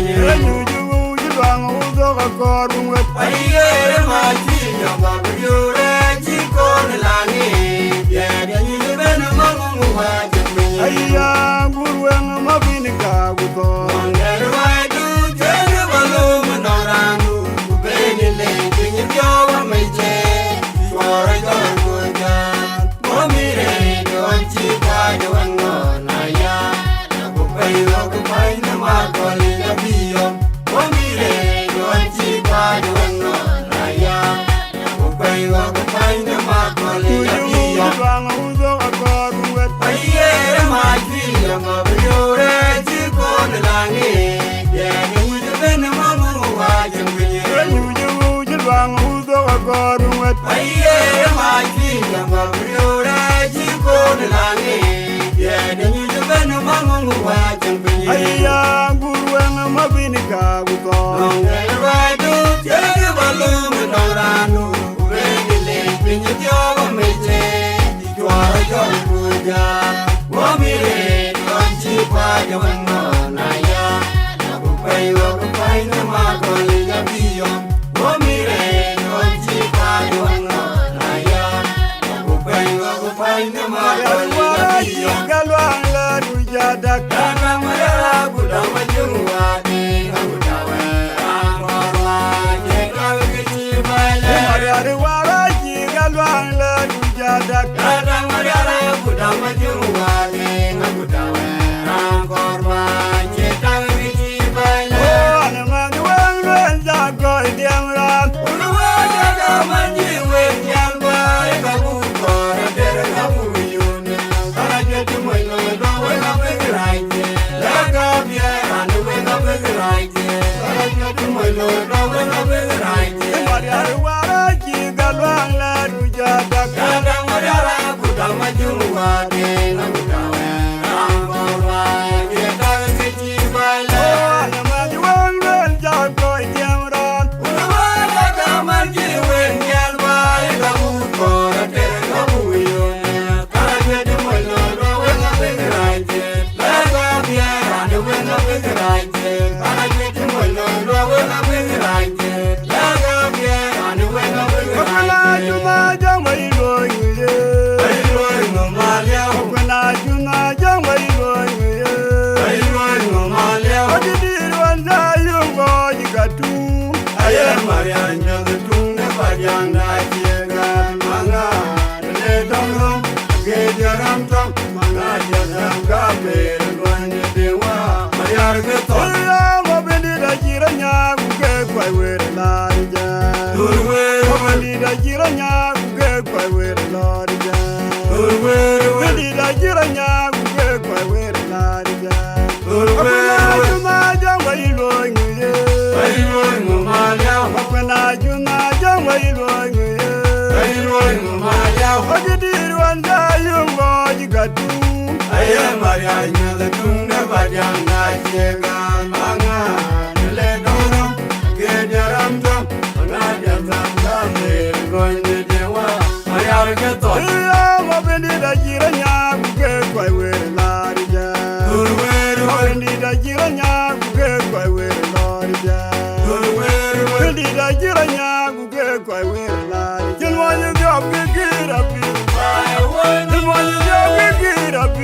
According with a year, my kingdom of your red, you go to Lani. Yeah, you live in a moment who watches me. I am good when I'm up in the car with all. Whatever I do, tell you a lumen around you. Baby, lady, if you're my chair, you are a good girl. Mommy, don't cheat by the one on. I will pay you to find the mark on the video. Mommy, Right. Mayar Gaton, Mabendida Giranya, Gay with Larija. Mabendida Giranya, Gay with Larija. Mabendida Giranya, Gay with Larija. Maja, where you going? Mapana, Junaja, where you going? What you did one day, you got to. I am Maria, the Tuna Bajanga, Yegan, Manga, Legono, get your arms up, and I just am going to do what I are get on. I'm a Benita Giranya, get by where Larija. Benita Giranya, get by where Larija. Benita Giranya, get by where Larija. You want your job, get up. You want your job, get up.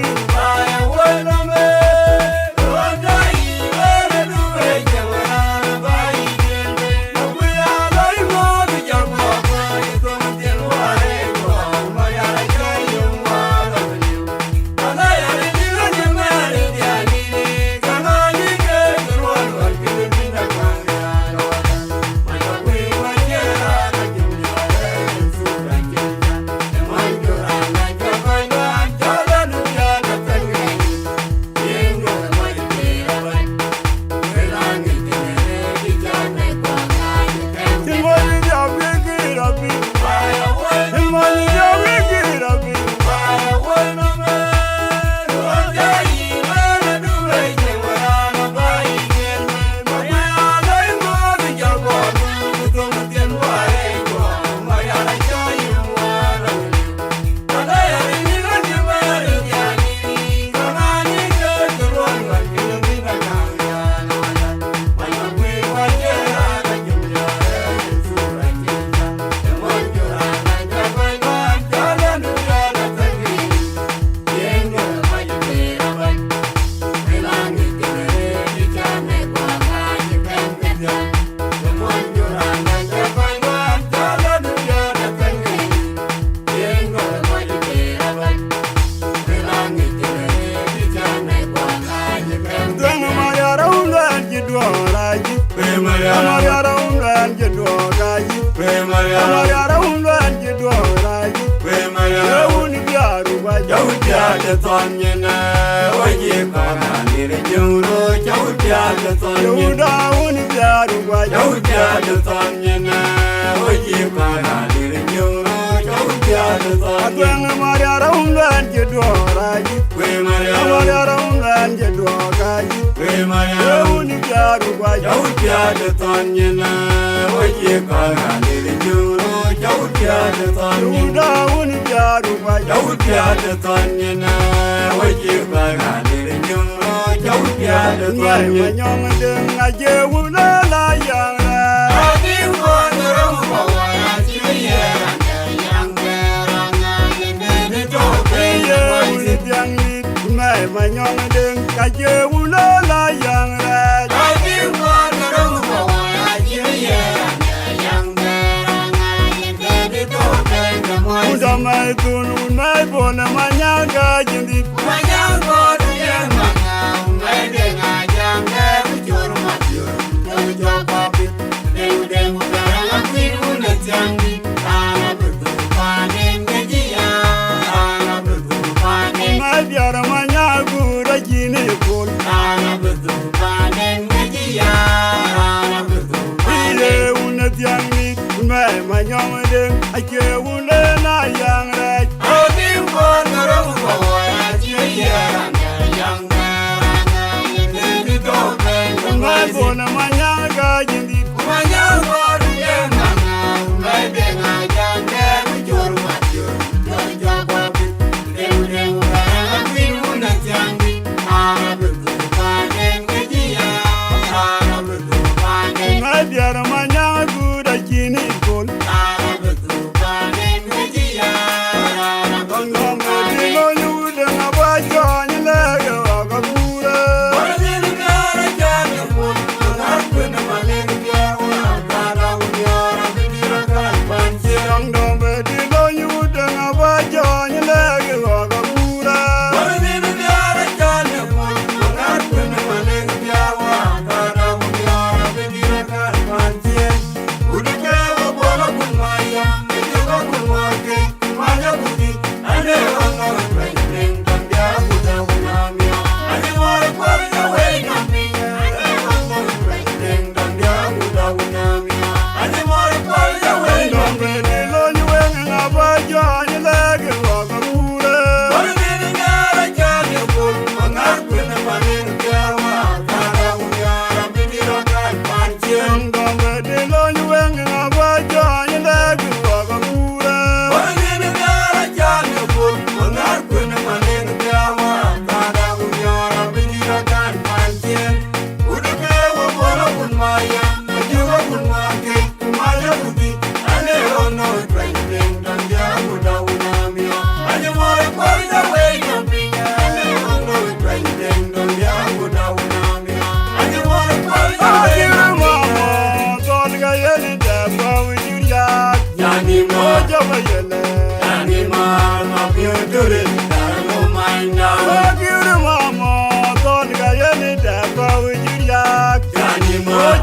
Yeah.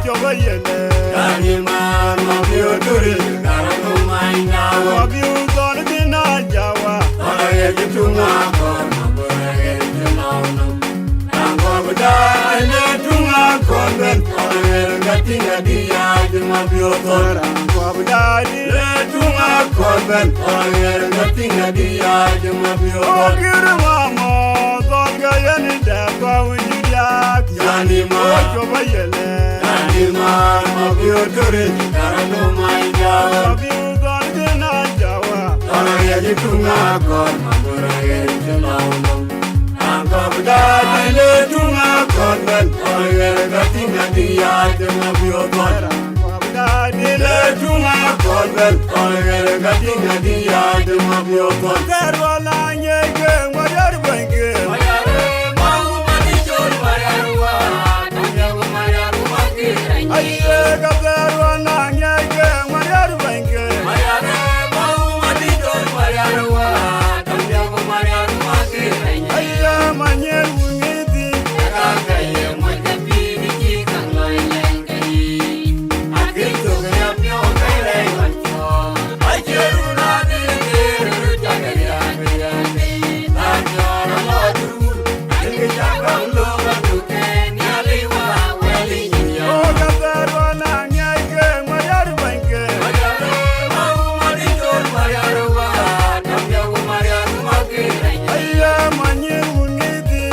chobayele Kanimar mabioturi Karanu maindawa Mabiuton binajawa Oraya jitunga kon Oraya jitunga Rangwabdai tunga konben Oraya gatinga diya Jumabioton Rangwabdai tunga konben Oraya gatinga diya Jumabioton Ogirmamo Zonga yani depa Ujudiak Kanimar chobayele Kanimar mabioturi Karanu maindawa Mabiuton binajawa Oraya jitunga kon Oraya jitunga Rangwabdai tunga konben Oraya gatinga diya Jumabioton Rangwabdai tunga konben Oraya gatinga diya Jumabioton Karwala nyege Mayar benge Aye kakarwala nyege Mayar benge Aye manyer wungiti O kakarwala nyege Mayar benge Aye manyer wungiti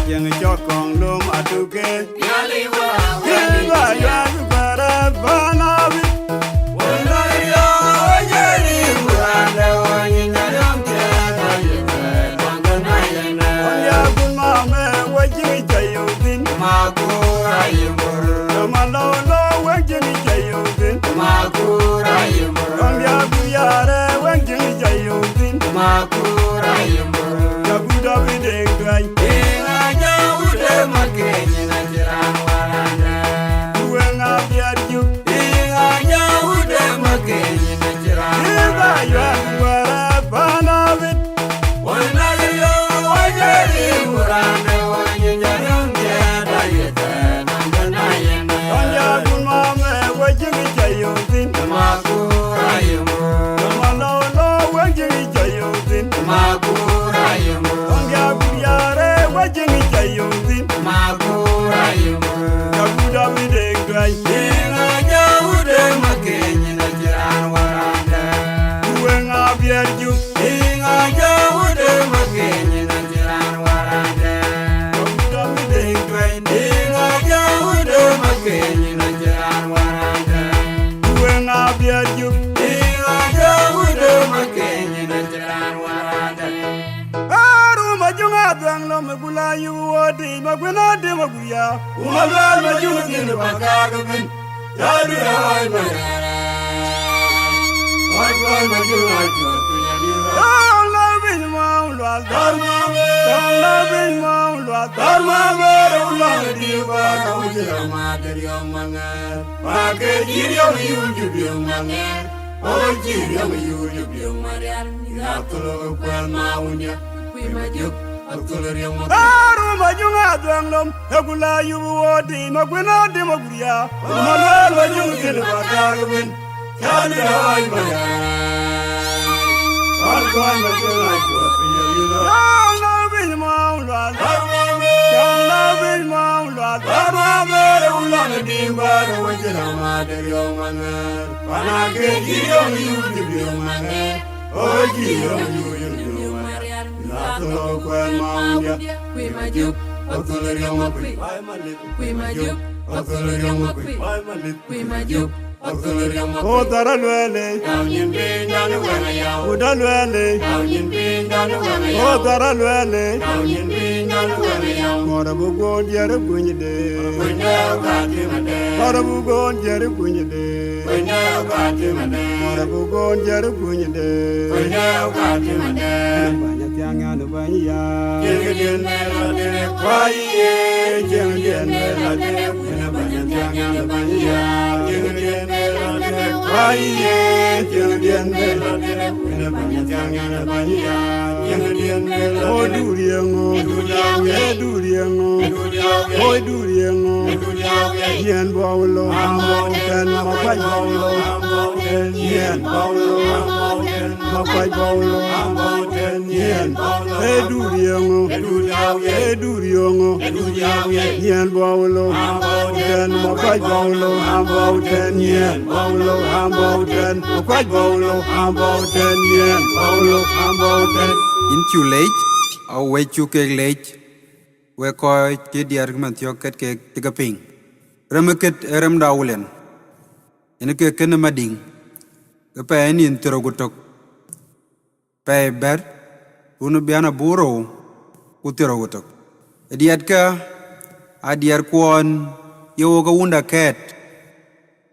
Yang chokong lum aduke Kiba yan para banawi Onya kun mame wajini chayudin Malolo wajini chayudin Onya kuyare wajini chayudin Jabuda bideng dway Uwenga biarju Kiba yan para banawi Onya kun mame wajini chayudin Malolo wajini chayudin Onya kuyare wajini chayudin Jabuda bideng dway Uwenga biarju Jabuda bideng dway Uwenga biarju Aru majunga dwang lo megula yu wadi magwena de maguya Umagal majutin bakagabin Yadu ay mayara Wajwal majutin Don't love in Mount Lal Darmame Don't love in Mount Lal Darmame Ulang diwa Kaujira mater yung mangar Pake jiryong yujub yung mangar O jiryong yujub yung mangar Nakatulog kwel maunya Pimajuk Agtulog yung mangar Aru majunga dwang lo megula yu wadi magwena de maguya Umagal majutin bakagabin Yadu ay mayara Wajwal majutin Don't love in Mount Lal Darmame Don't love in Mount Lal Darmame ulang diwa Kaujira mater yung mangar Pake jiryong yujub yung mangar O jiryong yujub yung mangar Nakatulog kwel maunya Pimajuk Agtulog yung mangar Pimajuk Agtulog yung mangar Pimajuk Agtulog yung mangar O daralwele Yaunyin pindan wena yaw Udalwele Yaunyin pindan wena O yaw daralwele Yaunyin pindan wena yaw Morabu gon jere kunyide Wena ukati made Morabu gon jere kunyide Wena ukati made Morabu gon jere kunyide Wena ukati made Banyak yang anu banyak Jirgin mela dire Kwaye jeng dien mela de wina banya tiang banya jeng dien mela de kwaye jeng dien mela de wina banya tiang banya jeng dien mela o duriango duriango o duriango yen bawlo ten ma kwai bawlo yen bawlo makwai bawlo ten yen e duriango yen bawlo ten makwai bawlo ten yen bawlo ten makwai bawlo ten yen bawlo ten in chu lech au we chu ke lech we ko ti diar man thio ket ke tigaping ramaket ram dawlen in ke ken mading ke pe nin trogutok pe ber unu biana buro utirogutok diat ka adiar kwon yo ga unda ket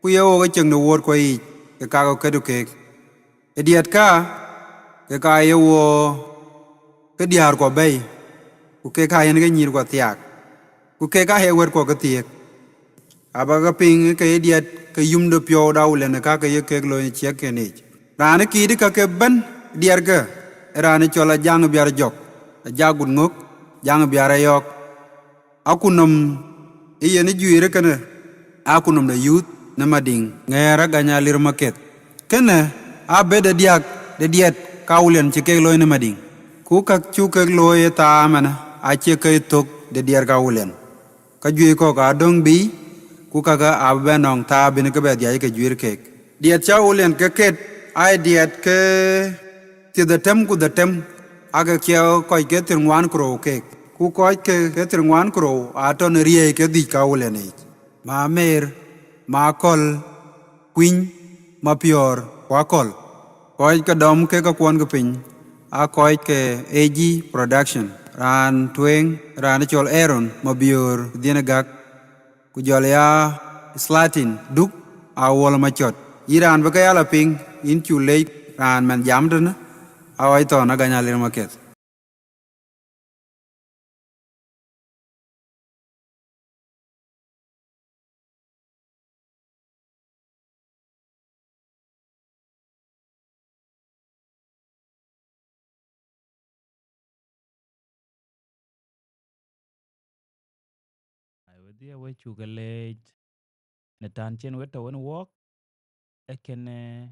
ku yo ga cheng no wor ko yi ke ka ko kedu ke diat ka ke ka yo ke diar ko bay ku ke ka yen ga nyir ko tiak ku ke ka he wer ko ga tiek aba ga ping ke diat ke yum do pyo daw le ne ka ke ye ke lo che ke ni ran ki di ka ke ban diar ga ran chola jang biar jok jagun ngok jang biar yok akunum iye ni juire kana akunum da youth na mading ngera ganya lir market kana abe da diak de diet kaulen ci ke lo ne mading ku kak chu ke lo ye ta mana a che ke tok de diar kaulen ka juye ko ka dong bi ku kaka abe nong ta bin ke be dia ke juire ke diet chaulen ke ket ai diet ke ti da tem ku da tem aga kyo ko ke tirwan kro ke ku ko ke tirwan kro a ton rie ke di kaulen ma mer ma kol queen ma pior wa kol koi ka dom ke ka kwon ke pin a koi ke AG production ran tweng ran chol Aaron ma bior dinagak ku jolya slatin duk a wol ma chot iran ba ka yala ping in chu le ran man jam dana a wai to na ganya le market I would dear way to galage Natan Chen wet one walk a can a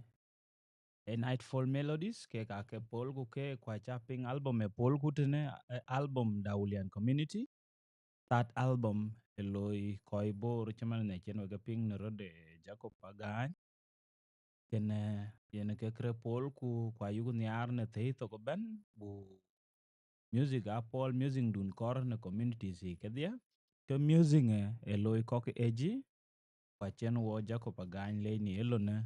Nightfall Melodies ke ka ke pol ku ke kwa chapping album e pol ku tene album Daulian Community that album eloi koi bo chaman ne chen ga ping ne rode Jacob Pagan ken yen ke kre pol ku kwa yugo nyar ne te to ko ben bu music a pol music dun kor ne community si ke dia ke music eloi ko ke eji kwa chen wo Jacob Pagan le ni elone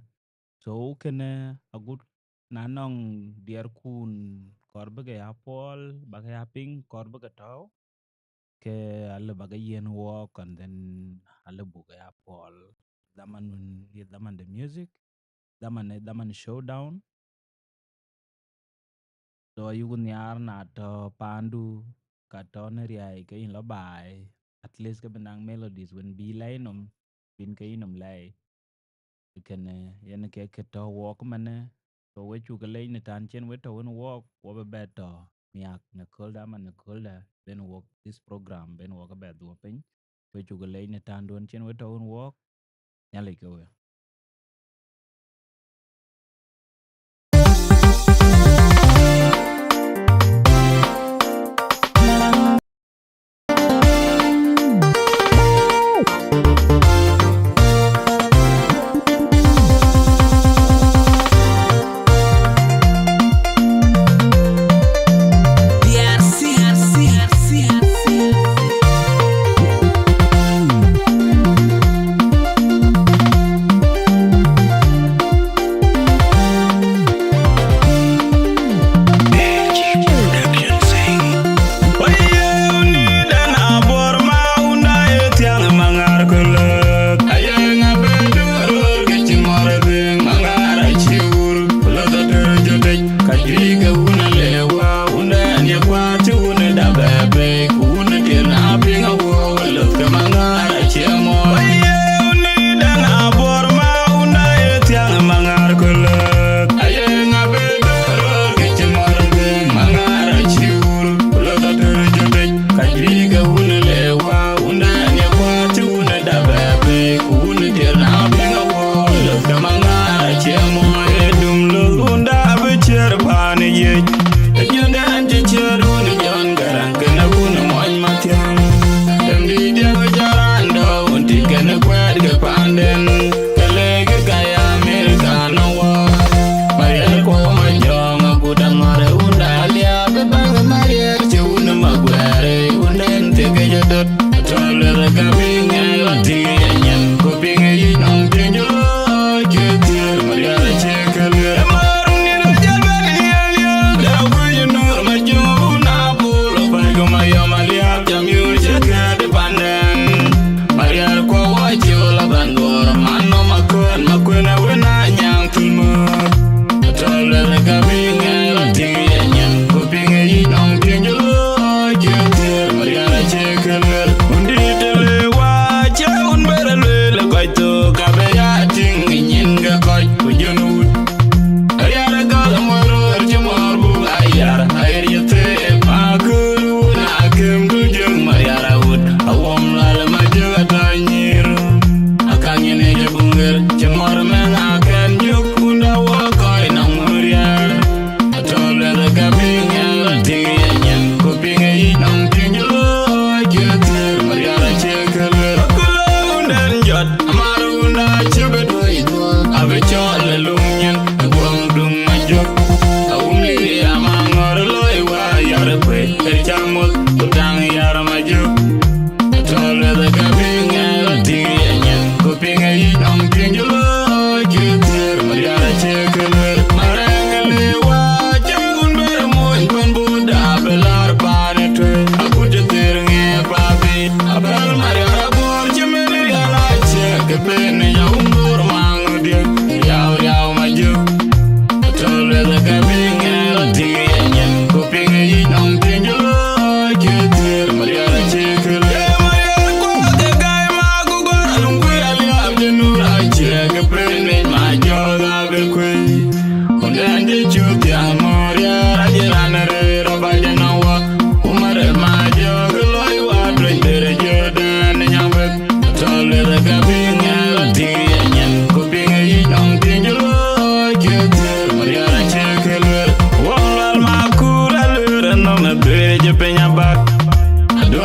so kene a good nanong dier kun korbe ya pol baga ya ping korbe ga taw ke alle baga yen walk and then alle buga ya pol daman ye daman the music daman showdown so yugun yar na to pandu ka to ne riai ke in lo bai at least ke benang melodies when be lainom bin ke inom lai kene yen ke to walk mane so we chu gale ni tan chen we to won walk wo be beto miak na kolda man na kolda then walk this program then walk about do pin we chu gale ni tan don chen we to won walk nyale ke we DRC.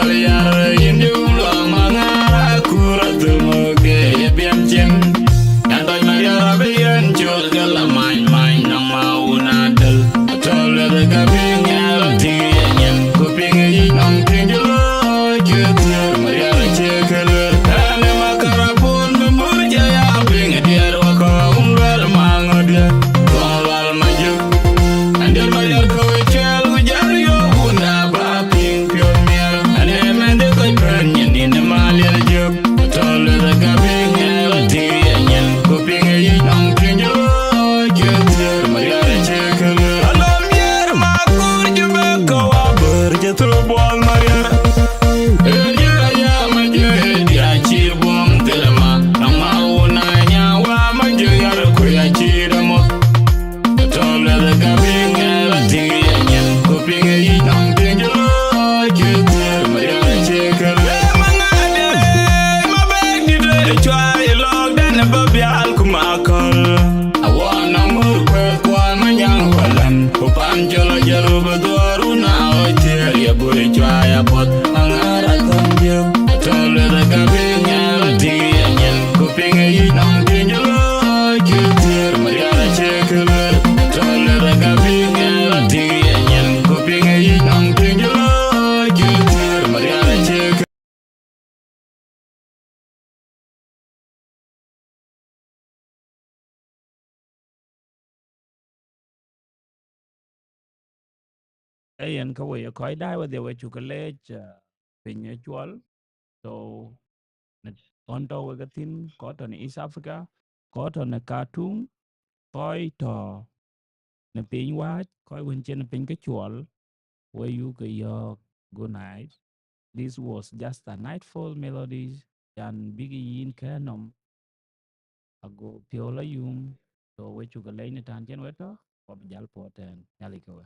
yar yindum lo mangara kuratul moge biam chen. Yantoy Maria Bayan Jol Galamine Mine Namauna Del Tola the Gabing Alti Cooking Yinam Tingulo Jutur Maria Checker and Macarapon Murja bring a dear Waka Umbal Mangodia Tonal Maju and then Maria Coachel Jario Una Bapping Pure Meal and him and the Coipan in the Malia Job Tola the Gabing Alti Cooking Yinam Tingulo Jutur Maria Checker Alam Yer Makur Jumeko Burja Ball Maria Jolo jalo badoru na oiter ya buri chaya pot angara konjo tole da gabinya tiya nyen kupinga yinam tinjalo jutir mariara chekele tole da gabinya tiya nyen kupinga yinam tinjalo jutir mariara chekele. Ayen ka we ko dai wa de we chu ka le pin chual. So on to we gatin ko to ni East Africa, ko to na Khartoum, ko to na pin wa ko win chen pin cái chual where you ka yo good night. This was just a nightfall melodies and big yin kanom ago piola yung. So we chu ka le ni tan chen we to ko jal po ten yali ka we.